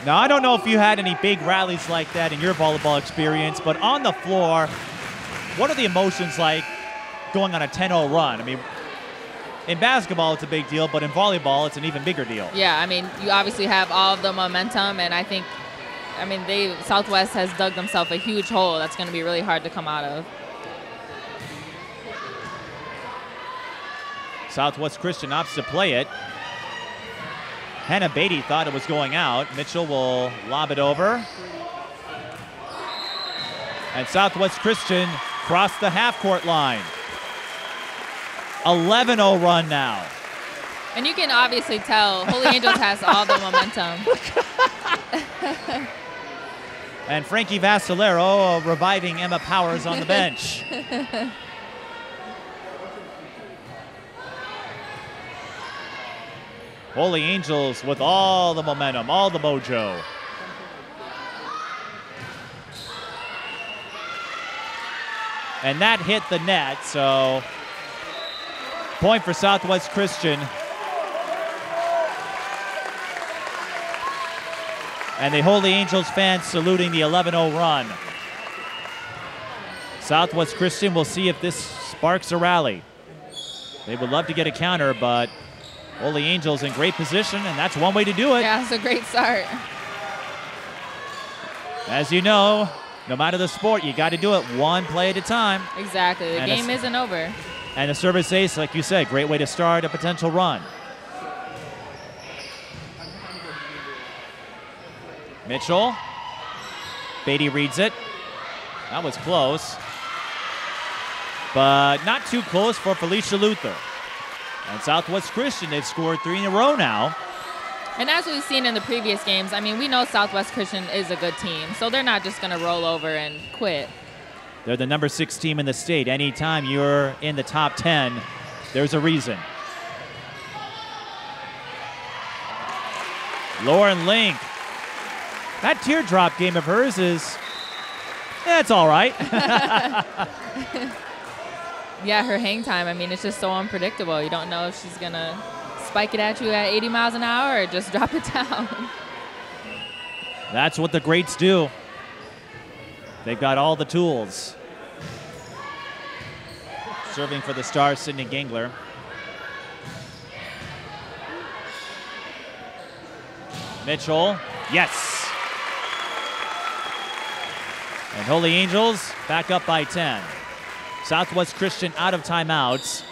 Now, I don't know if you had any big rallies like that in your volleyball experience, but on the floor, what are the emotions like going on a 10-0 run? I mean, in basketball, it's a big deal, but in volleyball, it's an even bigger deal. Yeah, I mean, you obviously have all of the momentum, and I think, Southwest has dug themselves a huge hole that's going to be really hard to come out of. Southwest Christian opts to play it. Hannah Beatty thought it was going out. Mitchell will lob it over. And Southwest Christian crossed the half-court line. 11-0 run now. And you can obviously tell Holy Angels has all the momentum. And Frankie Vassalero reviving Emma Powers on the bench. Holy Angels with all the momentum, all the mojo. And that hit the net, so point for Southwest Christian. And the Holy Angels fans saluting the 11-0 run. Southwest Christian will see if this sparks a rally. They would love to get a counter, but Holy Angels in great position, and that's one way to do it. Yeah, it's a great start. As you know, no matter the sport, you got to do it one play at a time. Exactly. The game isn't over. And a service ace, like you said, great way to start a potential run. Mitchell. Beatty reads it. That was close. But not too close for Felicia Luther. And Southwest Christian, they've scored 3 in a row now. And as we've seen in the previous games, I mean, we know Southwest Christian is a good team, so they're not just going to roll over and quit. They're the number 6 team in the state. Anytime you're in the top 10, there's a reason. Lauren Link. That teardrop game of hers is, it's all right. Yeah, her hang time, I mean, it's just so unpredictable. You don't know if she's going to spike it at you at 80 miles an hour or just drop it down. That's what the greats do. They've got all the tools. Serving for the Stars, Sydney Gangler. Mitchell, yes. And Holy Angels back up by 10. Southwest Christian out of timeouts.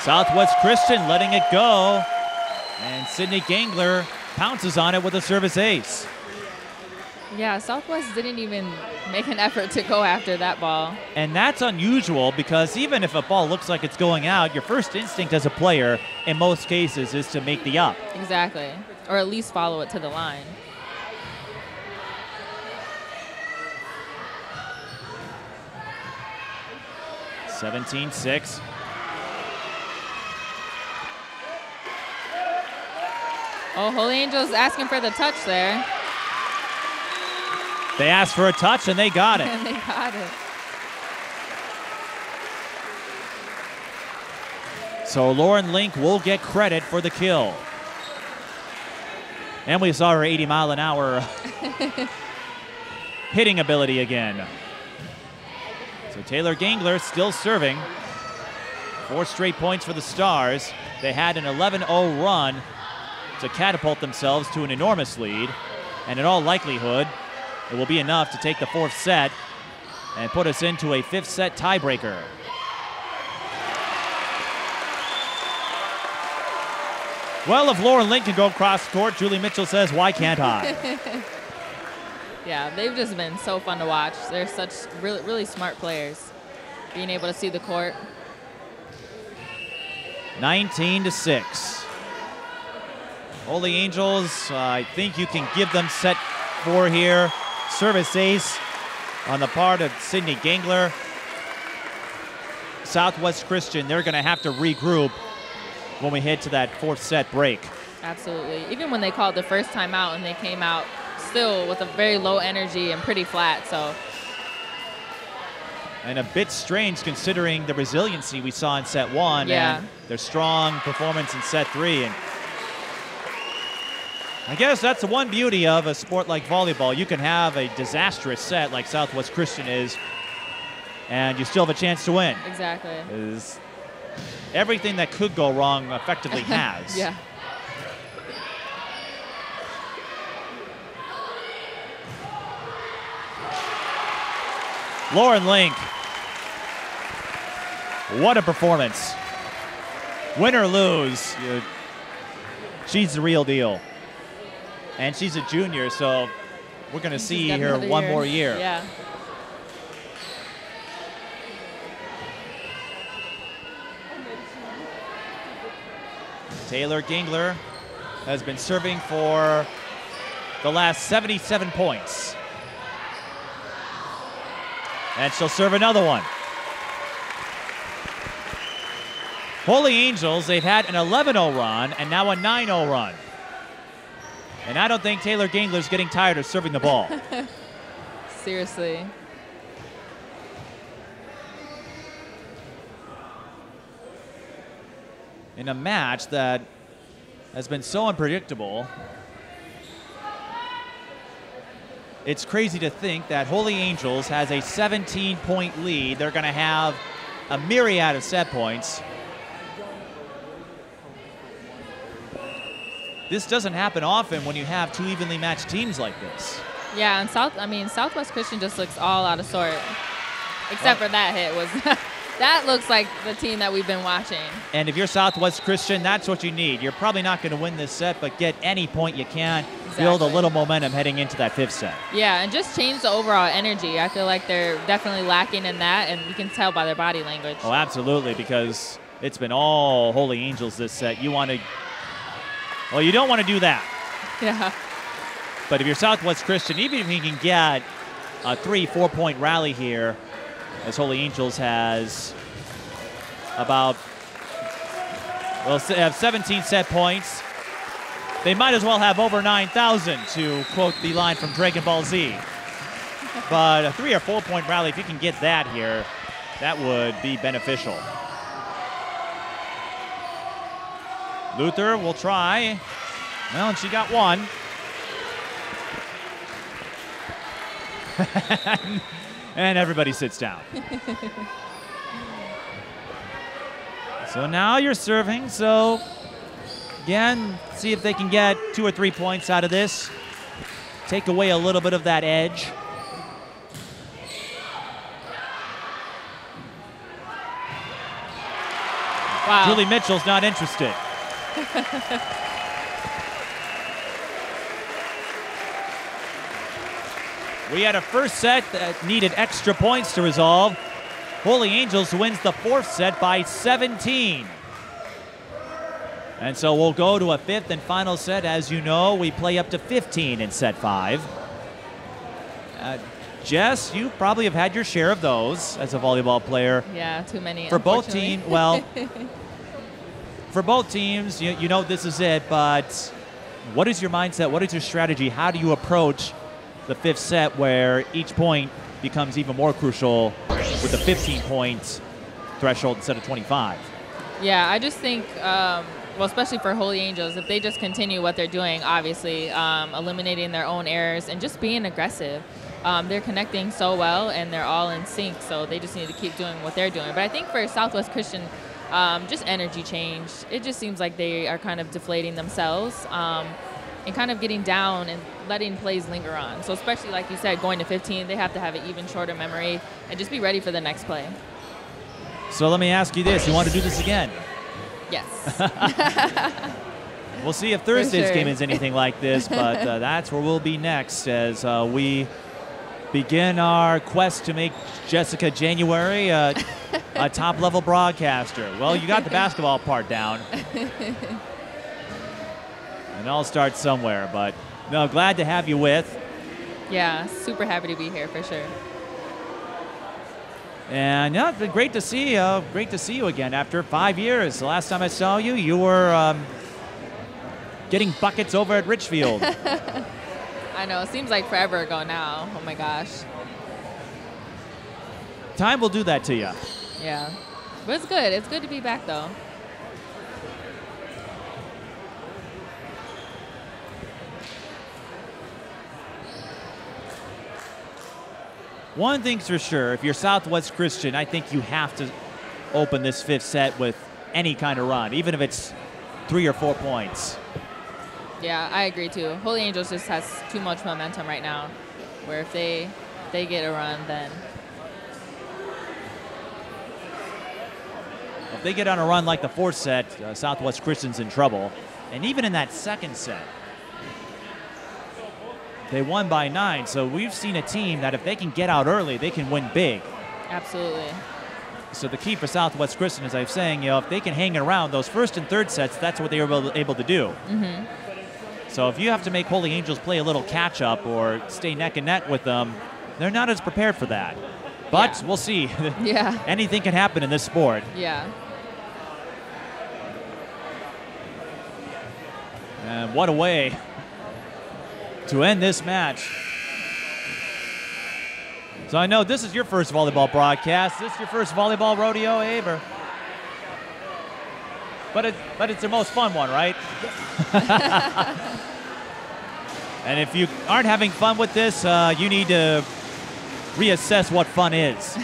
Southwest Christian letting it go. And Sydney Gangler pounces on it with a service ace. Yeah, Southwest didn't even make an effort to go after that ball. And that's unusual because even if a ball looks like it's going out, your first instinct as a player in most cases is to make the up. Exactly. Or at least follow it to the line. (17-6). Oh, Holy Angels asking for the touch there. They asked for a touch, and they got it. And they got it. So Lauren Link will get credit for the kill. And we saw her 80-mile-an-hour hitting ability again. So Taylor Gangler still serving. 4 straight points for the Stars. They had an 11-0 run to catapult themselves to an enormous lead. And in all likelihood, it will be enough to take the 4th set and put us into a 5th set tiebreaker. Well, if Lauren Link can go across the court, Julie Mitchell says, why can't I? Yeah, they've just been so fun to watch. They're such really, really smart players. Being able to see the court. 19-6. Holy Angels, I think you can give them set 4 here. Service ace on the part of Sydney Gangler. Southwest Christian, they're going to have to regroup when we head to that 4th set break. Absolutely. Even when they called the first time out and they came out still with a very low energy and pretty flat, so. And a bit strange considering the resiliency we saw in set 1 and their strong performance in set 3. And I guess that's the one beauty of a sport like volleyball. You can have a disastrous set like Southwest Christian is, and you still have a chance to win. Exactly. Is everything that could go wrong effectively has. Yeah. Lauren Link. What a performance. Win or lose, she's the real deal. And she's a junior, so we're going to see her one more year. Yeah. Taylor Gangler has been serving for the last 77 points. And she'll serve another one. Holy Angels, they've had an 11-0 run and now a 9-0 run. And I don't think Taylor Gangler's getting tired of serving the ball. Seriously. In a match that has been so unpredictable, it's crazy to think that Holy Angels has a 17-point lead. They're going to have a myriad of set points. This doesn't happen often when you have 2 evenly matched teams like this. Yeah, and Southwest Christian just looks all out of sort. Except for that hit was that looks like the team that we've been watching. And if you're Southwest Christian, that's what you need. You're probably not going to win this set, but get any point you can. Exactly. Build a little momentum heading into that 5th set. Yeah, and just change the overall energy. I feel like they're definitely lacking in that, and you can tell by their body language. Oh, absolutely, because it's been all Holy Angels this set. You want to, well, you don't want to do that. Yeah. But if you're Southwest Christian, even if you can get a 3-4 point rally here, as Holy Angels has about, well, have 17 set points. They might as well have over 9,000, to quote the line from Dragon Ball Z. But a 3 or 4 point rally, if you can get that here, that would be beneficial. Luther will try. Well, and she got one. And everybody sits down. So now you're serving. So again, see if they can get 2 or 3 points out of this. Take away a little bit of that edge. Wow. Julie Mitchell's not interested. We had a first set that needed extra points to resolve. Holy Angels wins the 4th set by 17. And so we'll go to a 5th and final set. As you know, we play up to 15 in set 5. Jess, you probably have had your share of those as a volleyball player. Yeah, too many. For both teams, well, for both teams, you know this is it, but what is your mindset? What is your strategy? How do you approach the 5th set where each point becomes even more crucial with the 15-point threshold instead of 25? Yeah, I just think, well, especially for Holy Angels, if they just continue what they're doing, obviously, eliminating their own errors and just being aggressive. They're connecting so well, and they're all in sync, so they just need to keep doing what they're doing. But I think for Southwest Christian, just energy change. It just seems like they are kind of deflating themselves and kind of getting down and letting plays linger on. So especially, like you said, going to 15, they have to have an even shorter memory and just be ready for the next play. So let me ask you this. You want to do this again? Yes. We'll see if Thursday's sure. game is anything like this, but that's where we'll be next as we begin our quest to make Jessica January a top-level broadcaster. Well, you got the basketball part down. And it all starts somewhere, but no, glad to have you with. Yeah, super happy to be here for sure. And yeah, it's been great to see you again after 5 years. The last time I saw you, you were getting buckets over at Richfield. I know, it seems like forever ago now. Oh my gosh. Time will do that to you. Yeah, but it's good. It's good to be back though. One thing's for sure, if you're Southwest Christian, I think you have to open this 5th set with any kind of run, even if it's 3 or 4 points. Yeah, I agree too. Holy Angels just has too much momentum right now, where if they get a run, then if they get on a run like the 4th set, Southwest Christian's in trouble. And even in that 2nd set, they won by 9, so we've seen a team that if they can get out early, they can win big. absolutely. So the key for Southwest Christian, as I was saying, if they can hang around those 1st and 3rd sets, that's what they were able to do. Mm-hmm. So if you have to make Holy Angels play a little catch-up or stay neck and neck with them, they're not as prepared for that. But we'll see. Yeah. Anything can happen in this sport. Yeah. And what a way to end this match. So I know this is your first volleyball broadcast. This is your first volleyball rodeo, Abe? But it's the most fun one, right? And if you aren't having fun with this, you need to reassess what fun is.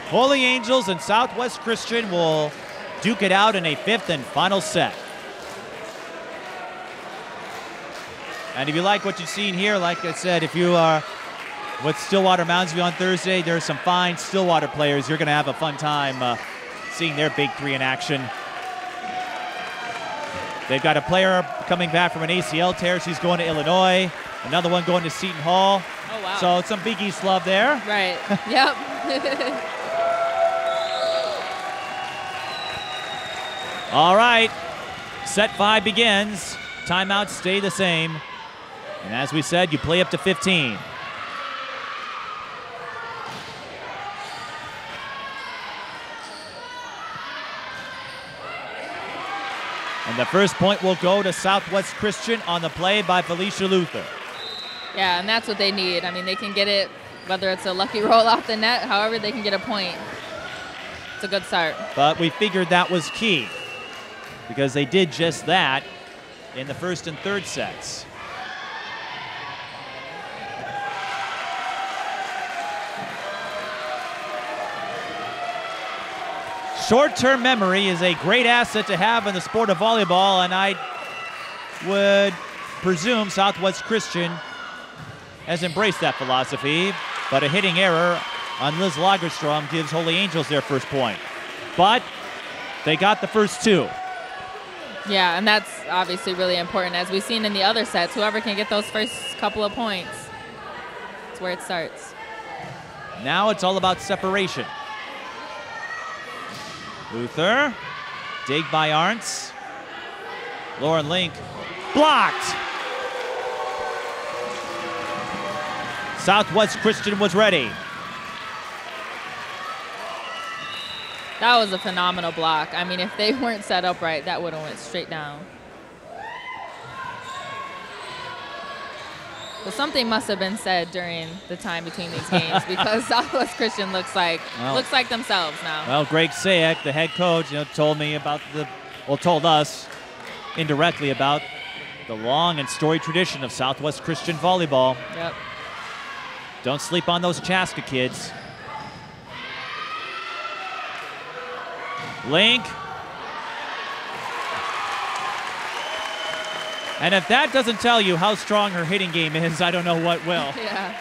Holy Angels and Southwest Christian will duke it out in a 5th and final set. And if you like what you've seen here, like I said, if you are with Stillwater Mounds View on Thursday. There's some fine Stillwater players. You're going to have a fun time seeing their big three in action. They've got a player coming back from an ACL tear. She's going to Illinois. Another one going to Seton Hall. Oh, wow. So some Big East love there. Right. Yep. All right. Set 5 begins. Timeouts stay the same. And as we said, you play up to 15. And the first point will go to Southwest Christian on the play by Felicia Luther. Yeah, and that's what they need. I mean, they can get it, whether it's a lucky roll off the net, however they can get a point. It's a good start. But we figured that was key because they did just that in the first and third sets. Short-term memory is a great asset to have in the sport of volleyball, and I would presume Southwest Christian has embraced that philosophy, but a hitting error on Liz Lagerstrom gives Holy Angels their first point. But they got the first 2. Yeah, and that's obviously really important. As we've seen in the other sets, whoever can get those first couple of points, that's where it starts. Now it's all about separation. Luther, dig by Arntz. Lauren Link, blocked. Southwest Christian was ready. That was a phenomenal block. I mean, if they weren't set up right, that would have went straight down. Well, something must have been said during the time between these games because Southwest Christian looks like themselves now. Well, Greg Sayek, the head coach, told me about told us indirectly about the long and storied tradition of Southwest Christian volleyball. Yep. Don't sleep on those Chaska kids. Link. And if that doesn't tell you how strong her hitting game is, I don't know what will. Yeah.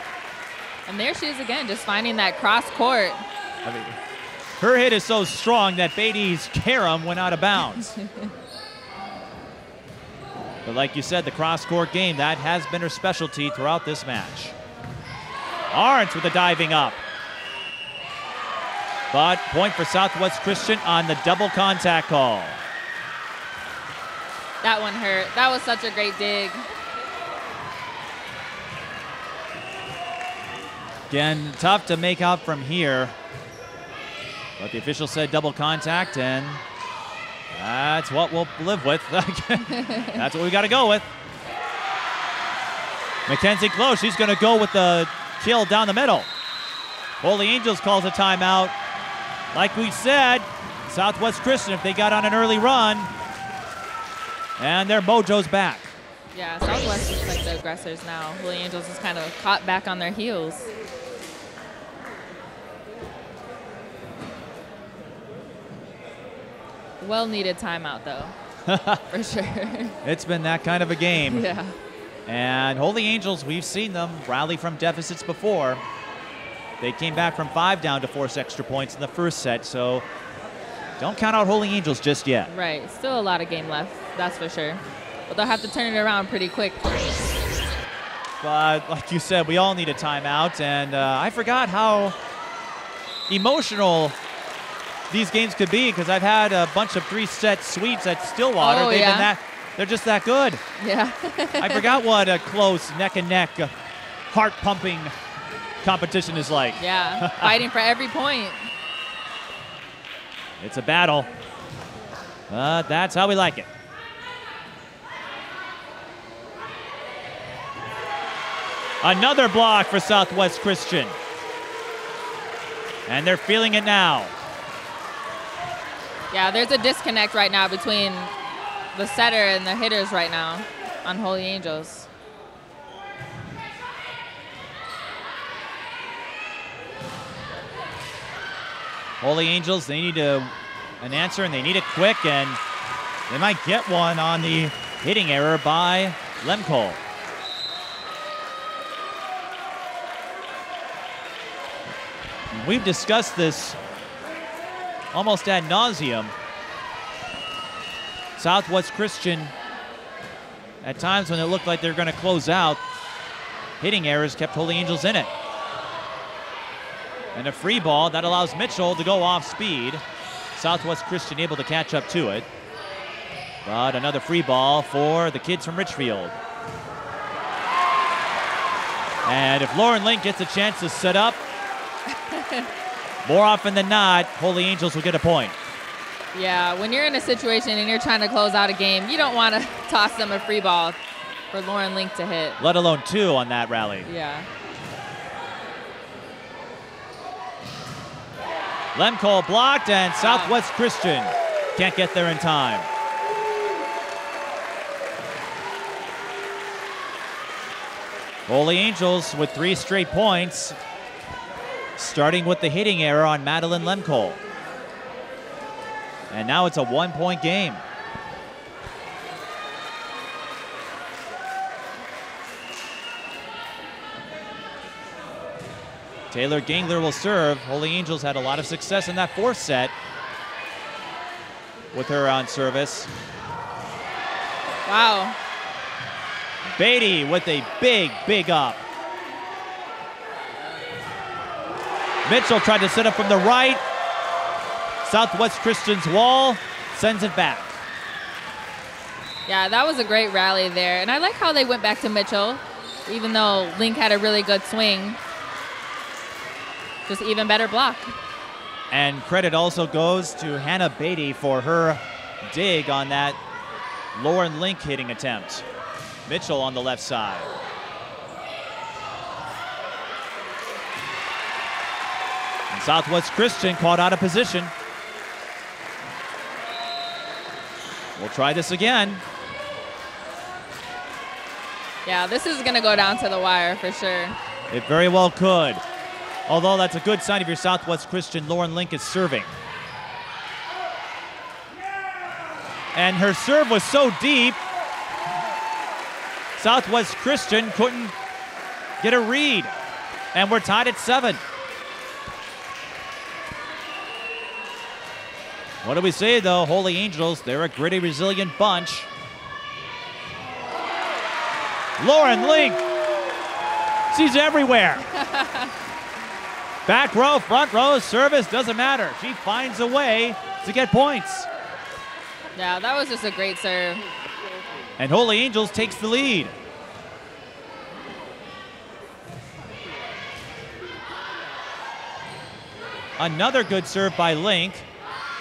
And there she is again, just finding that cross court. I mean, her hit is so strong that Beatty's carom went out of bounds. But like you said, the cross court game, that has been her specialty throughout this match. Arntz with a diving up. But point for Southwest Christian on the double contact call. That one hurt. That was such a great dig. Again, tough to make out from here. But the official said double contact, and that's what we'll live with. That's what we got to go with. Mackenzie Close, she's going to go with the kill down the middle. Holy Angels calls a timeout. Like we said, Southwest Christian, if they got on an early run, and their mojo's back. Yeah, Southwest is like the aggressors now. Holy Angels is kind of caught back on their heels. Well-needed timeout, though, for sure. It's been that kind of a game. Yeah. And Holy Angels, we've seen them rally from deficits before. They came back from 5 down to force extra points in the first set, so don't count out Holy Angels just yet. Right, still a lot of game left, that's for sure. But they'll have to turn it around pretty quick. But like you said, we all need a timeout, and I forgot how emotional these games could be because I've had a bunch of 3-set sweeps at Stillwater. Oh, They're just that good. Yeah. I forgot what a close neck-and-neck, heart-pumping competition is like. Yeah, fighting for every point. It's a battle, but that's how we like it. Another block for Southwest Christian. And they're feeling it now. Yeah, there's a disconnect right now between the setter and the hitters right now on Holy Angels. Holy Angels, they need an answer, and they need it quick, and they might get one on the hitting error by Lemcole. We've discussed this almost ad nauseum. Southwest Christian, at times when it looked like they're going to close out, hitting errors kept Holy Angels in it. And a free ball that allows Mitchell to go off speed. Southwest Christian able to catch up to it. But another free ball for the kids from Richfield. And if Lauren Link gets a chance to set up, more often than not, Holy Angels will get a point. Yeah, when you're in a situation and you're trying to close out a game, you don't want to toss them a free ball for Lauren Link to hit. Let alone 2 on that rally. Yeah. Lemcole blocked, and Southwest Christian can't get there in time. Holy Angels with 3 straight points, starting with the hitting error on Madeline Lemcole. And now it's a 1-point game. Taylor Gangler will serve. Holy Angels had a lot of success in that 4th set with her on service. Wow. Beatty with a big up. Mitchell tried to set up from the right. Southwest Christian's wall sends it back. Yeah, that was a great rally there. And I like how they went back to Mitchell, even though Link had a really good swing. Just even better block. And credit also goes to Hannah Beatty for her dig on that Lauren Link hitting attempt. Mitchell on the left side. And Southwest Christian caught out of position. We'll try this again. Yeah, this is going to go down to the wire for sure. It very well could. Although that's a good sign of your Southwest Christian. Lauren Link is serving. And her serve was so deep, Southwest Christian couldn't get a read. And we're tied at 7. What do we say, though? Holy Angels, they're a gritty, resilient bunch. Lauren Link, she's everywhere. Back row, front row, service, doesn't matter. She finds a way to get points. Yeah, that was just a great serve. And Holy Angels takes the lead. Another good serve by Link.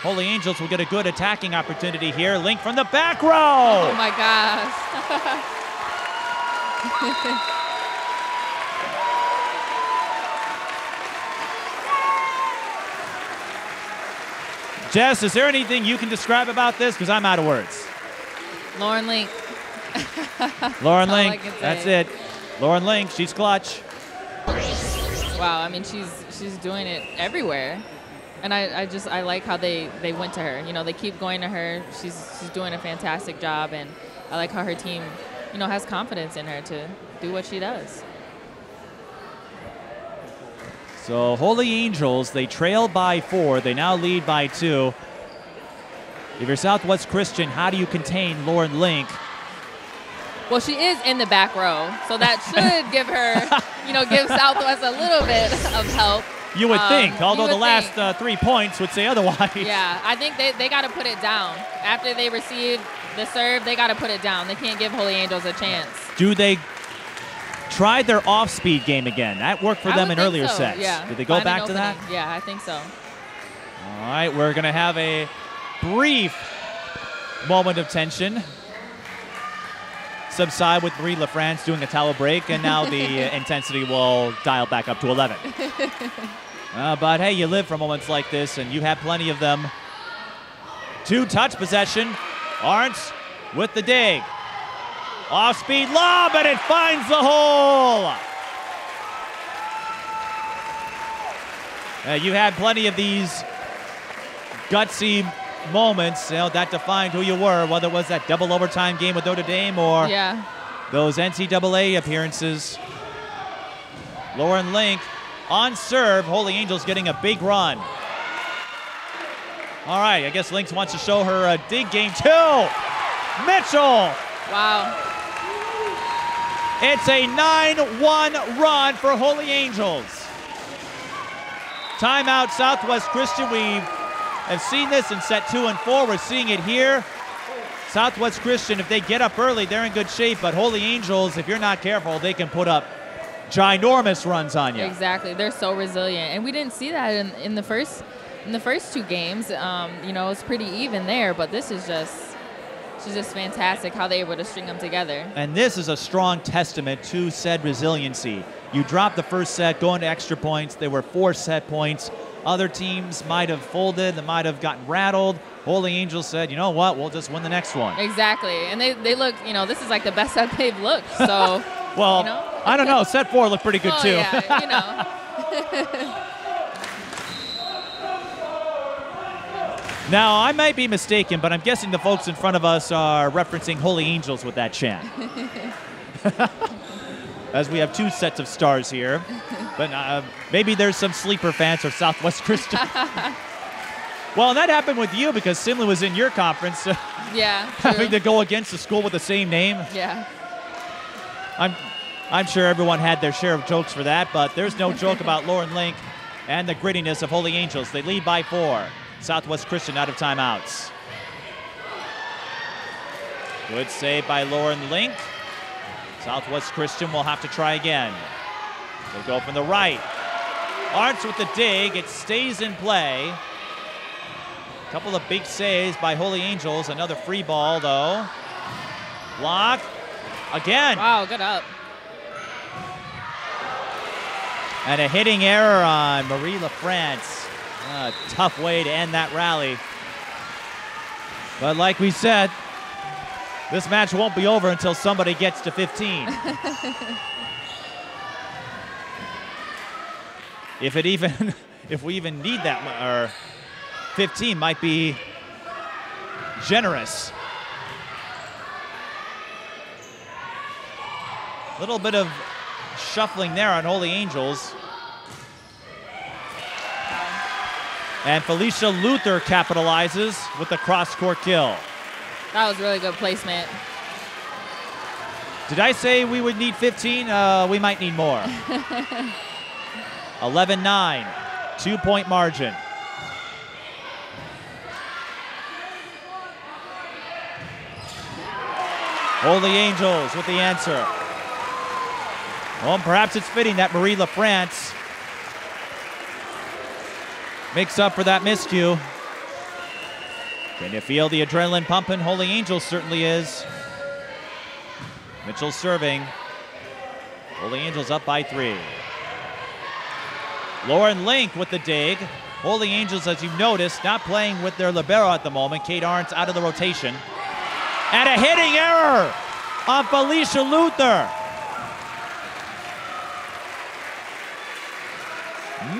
Holy Angels will get a good attacking opportunity here. Link from the back row. Oh my gosh. Jess, is there anything you can describe about this? Because I'm out of words. Lauren Link. Lauren Link, that's it. Lauren Link, she's clutch. Wow, I mean, she's doing it everywhere. And I like how they went to her. You know, they keep going to her. She's doing a fantastic job, and I like how her team, you know, has confidence in her to do what she does. So Holy Angels, they trail by 4. They now lead by 2. If you're Southwest Christian, how do you contain Lauren Link? Well, she is in the back row, so that should give her, you know, give Southwest a little bit of help. You would think, although the last 3 points would say otherwise. Yeah, I think they got to put it down. After they receive the serve, they got to put it down. They can't give Holy Angels a chance. Do they try their off-speed game again? That worked for them in earlier sets. Yeah. Did they go back to that? Yeah, I think so. All right, we're going to have a brief moment of tension. Subside with Marie LaFrance doing a towel break, and now the intensity will dial back up to 11. But hey, you live for moments like this, and you have plenty of them. 2 touch possession. Arntz with the dig. Off-speed lob, and it finds the hole. You had plenty of these gutsy moments, you know, that defined who you were, whether it was that double overtime game with Notre Dame or those NCAA appearances. Lauren Link On serve, Holy Angels getting a big run. All right, I guess Lynx wants to show her a dig game too. Mitchell! Wow. It's a 9-1 run for Holy Angels. Timeout, Southwest Christian. We have seen this in set 2 and 4. We're seeing it here. Southwest Christian, if they get up early, they're in good shape. But Holy Angels, if you're not careful, they can put up ginormous runs on you. Exactly. They're so resilient. And we didn't see that in the first 2 games. You know, it's pretty even there. But this is just fantastic how they're able to string them together. And this is a strong testament to said resiliency. You drop the first set, go into extra points. There were 4 set points. Other teams might have folded, they might have gotten rattled. Holy Angels said, you know what, we'll just win the next one. Exactly. And they look, you know, this is like the best that they've looked. So, well, you know? I don't know. Set 4 looked pretty good too. Yeah, you know. Now, I might be mistaken, but I'm guessing the folks in front of us are referencing Holy Angels with that chant. As we have 2 sets of stars here. But maybe there's some sleeper fans for Southwest Christian. Well, that happened with you because Simley was in your conference. Yeah, having to go against a school with the same name. Yeah. I'm sure everyone had their share of jokes for that, but there's no joke about Lauren Link and the grittiness of Holy Angels. They lead by 4. Southwest Christian out of timeouts. Good save by Lauren Link. Southwest Christian will have to try again. They go from the right. Arntz with the dig. It stays in play. A couple of big saves by Holy Angels. Another free ball, though. Block. Again. Wow, good up. And a hitting error on Marie LaFrance. A tough way to end that rally. But like we said, this match won't be over until somebody gets to 15. If we even need that, or 15 might be generous. A little bit of shuffling there on Holy Angels. And Felicia Luther capitalizes with the cross-court kill. That was really good placement. Did I say we would need 15? We might need more. 11-9, 2-point margin. Holy Angels with the answer. Well, perhaps it's fitting that Marie LaFrance makes up for that miscue. Can you feel the adrenaline pumping? Holy Angels certainly is. Mitchell serving. Holy Angels up by 3. Lauren Link with the dig. Holy Angels, as you've noticed, not playing with their libero at the moment. Kate Arntz out of the rotation. And a hitting error on Felicia Luther.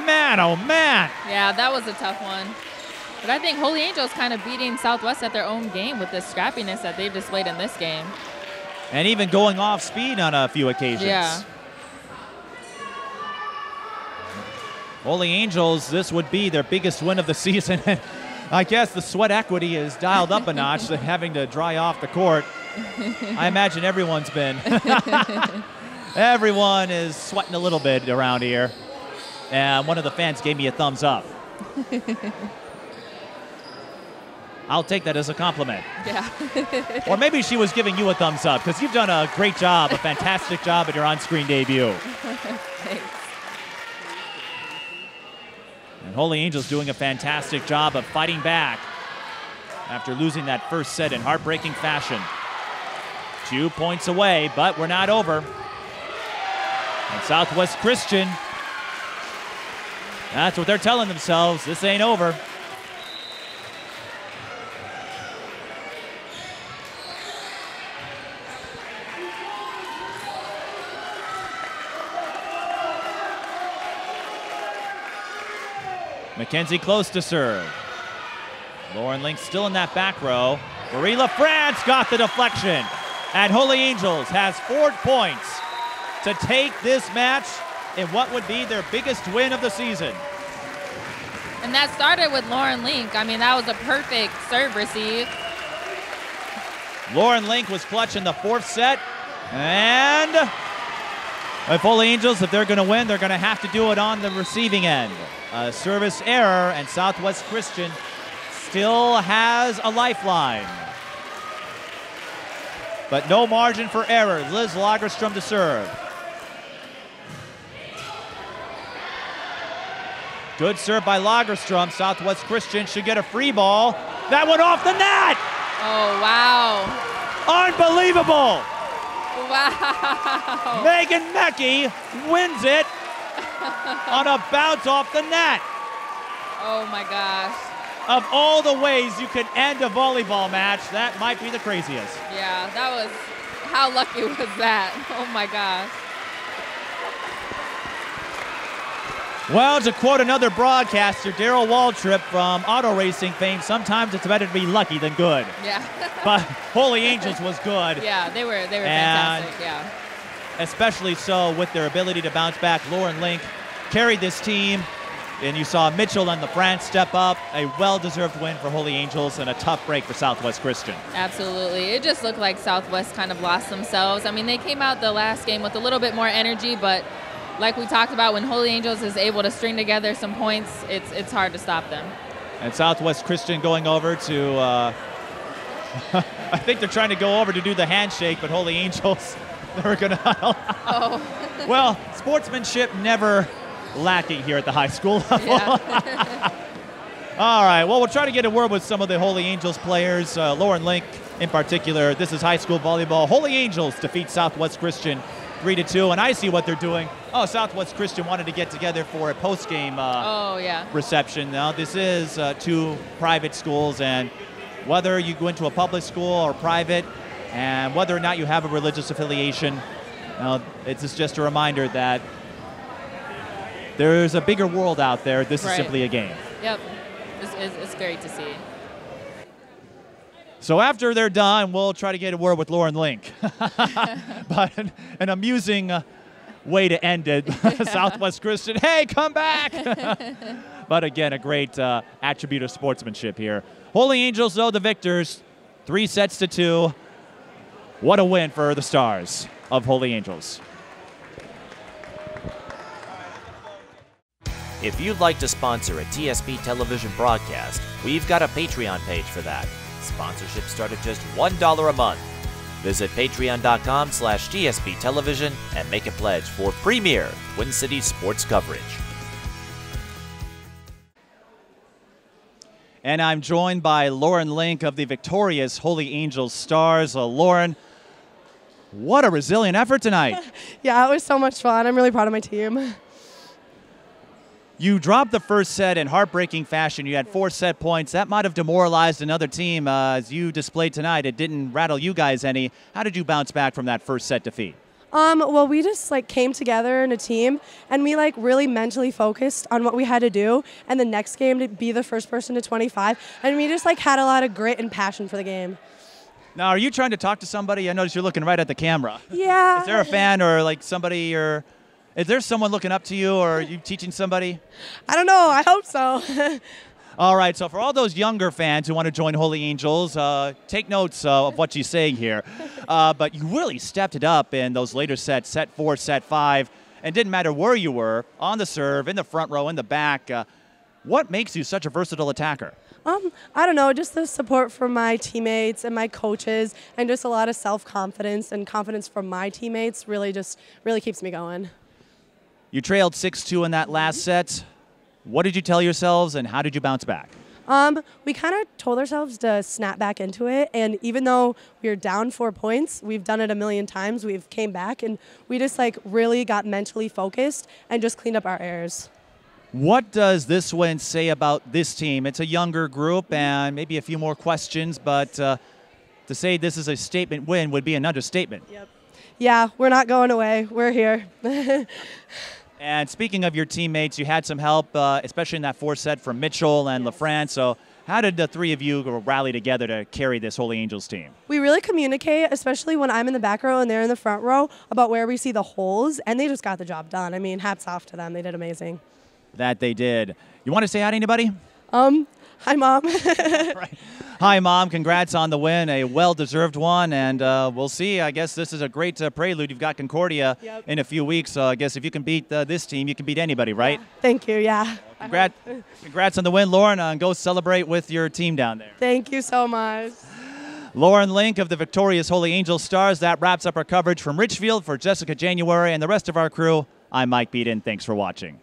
Man, oh man. Yeah, that was a tough one. But I think Holy Angels kind of beating Southwest at their own game with the scrappiness that they've displayed in this game. And even going off speed on a few occasions. Yeah. Holy Angels, this would be their biggest win of the season. I guess the sweat equity is dialed up a notch, having to dry off the court. I imagine everyone's been. Everyone is sweating a little bit around here. And one of the fans gave me a thumbs up. I'll take that as a compliment. Yeah. Or maybe she was giving you a thumbs up, because you've done a great job, a fantastic job at your on-screen debut. Thanks. And Holy Angels doing a fantastic job of fighting back after losing that first set in heartbreaking fashion. 2 points away, but we're not over. And Southwest Christian, that's what they're telling themselves. This ain't over. Mackenzie close to serve. Lauren Link still in that back row. Marie LaFrance got the deflection. And Holy Angels has 4 points to take this match in what would be their biggest win of the season. And that started with Lauren Link. I mean, that was a perfect serve receive. Lauren Link was clutch in the fourth set. And if Holy Angels, if they're going to win, they're going to have to do it on the receiving end. A service error, and Southwest Christian still has a lifeline. But no margin for error. Liz Lagerstrom to serve. Good serve by Lagerstrom. Southwest Christian should get a free ball. That went off the net! Oh, wow. Unbelievable! Wow. Megan Mecke wins it on a bounce off the net. Oh, my gosh. Of all the ways you could end a volleyball match, that might be the craziest. Yeah, that was, how lucky was that? Oh my gosh. Well, to quote another broadcaster, Daryl Waltrip from auto racing fame, sometimes it's better to be lucky than good. Yeah. But Holy Angels was good. Yeah, they were fantastic, yeah. Especially so with their ability to bounce back. Lauren Link carried this team. And you saw Mitchell and LaFrance step up. A well-deserved win for Holy Angels and a tough break for Southwest Christian. Absolutely. It just looked like Southwest kind of lost themselves. I mean, they came out the last game with a little bit more energy, but like we talked about, when Holy Angels is able to string together some points, it's hard to stop them. And Southwest Christian going over to, I think they're trying to go over to do the handshake, but Holy Angels, they're going to. Oh. Well, sportsmanship never lacking here at the high school level. Yeah. All right, well, we'll try to get a word with some of the Holy Angels players. Lauren Link in particular. This is high school volleyball. Holy Angels defeat Southwest Christian 3-2, and I see what they're doing. Oh, Southwest Christian wanted to get together for a post-game reception. Now, this is two private schools, and whether you go into a public school or private, and whether or not you have a religious affiliation, it's just a reminder that there's a bigger world out there. This is simply a game. Yep. It's great to see. So after they're done, we'll try to get a word with Lauren Link. But an amusing way to end it. Southwest Christian, hey, come back! But again, a great attribute of sportsmanship here. Holy Angels, though, the victors, 3-2. What a win for the Stars of Holy Angels. If you'd like to sponsor a TSP television broadcast, we've got a Patreon page for that. Sponsorships start at just $1 a month. Visit patreon.com/TSP television and make a pledge for premier Twin Cities sports coverage. And I'm joined by Lauren Link of the victorious Holy Angels Stars. Lauren, what a resilient effort tonight. Yeah, it was so much fun. I'm really proud of my team. You dropped the first set in heartbreaking fashion. You had 4 set points. That might have demoralized another team. As you displayed tonight, it didn't rattle you guys any. How did you bounce back from that first set defeat? Well, we just came together in a team, and we really mentally focused on what we had to do, and the next game to be the first person to 25, and we just had a lot of grit and passion for the game. Now, are you trying to talk to somebody? I noticed you're looking right at the camera. Yeah. Is there a fan or somebody, or is there someone looking up to you, or are you teaching somebody? I don't know. I hope so. All right, so for all those younger fans who want to join Holy Angels, take notes of what she's saying here. But you really stepped it up in those later sets, set 4, set 5, and didn't matter where you were, on the serve, in the front row, in the back. What makes you such a versatile attacker? I don't know, just the support from my teammates and my coaches, and just a lot of self-confidence and confidence from my teammates really keeps me going. You trailed 6-2 in that last set. What did you tell yourselves, and how did you bounce back? We kind of told ourselves to snap back into it, and even though we were down 4 points, we've done it a million times. We've came back, and we just really got mentally focused and just cleaned up our errors. What does this win say about this team? It's a younger group and maybe a few more questions, but to say this is a statement win would be an understatement. Yep. Yeah, we're not going away. We're here. And speaking of your teammates, you had some help, especially in that 4 set from Mitchell and LaFrance. So How did the three of you rally together to carry this Holy Angels team? We really communicate, especially when I'm in the back row and they're in the front row, about where we see the holes, and they just got the job done. I mean, hats off to them. They did amazing. That they did. You want to say hi to anybody? Hi, Mom. Right. Hi, Mom. Congrats on the win, a well-deserved one, and we'll see. I guess this is a great prelude. You've got Concordia in a few weeks, so I guess if you can beat this team, you can beat anybody, right? Yeah. Thank you, yeah. Congrats on the win, Lauren, and go celebrate with your team down there. Thank you so much. Lauren Link of the victorious Holy Angels Stars. That wraps up our coverage from Richfield. For Jessica January and the rest of our crew, I'm Mike Peden. Thanks for watching.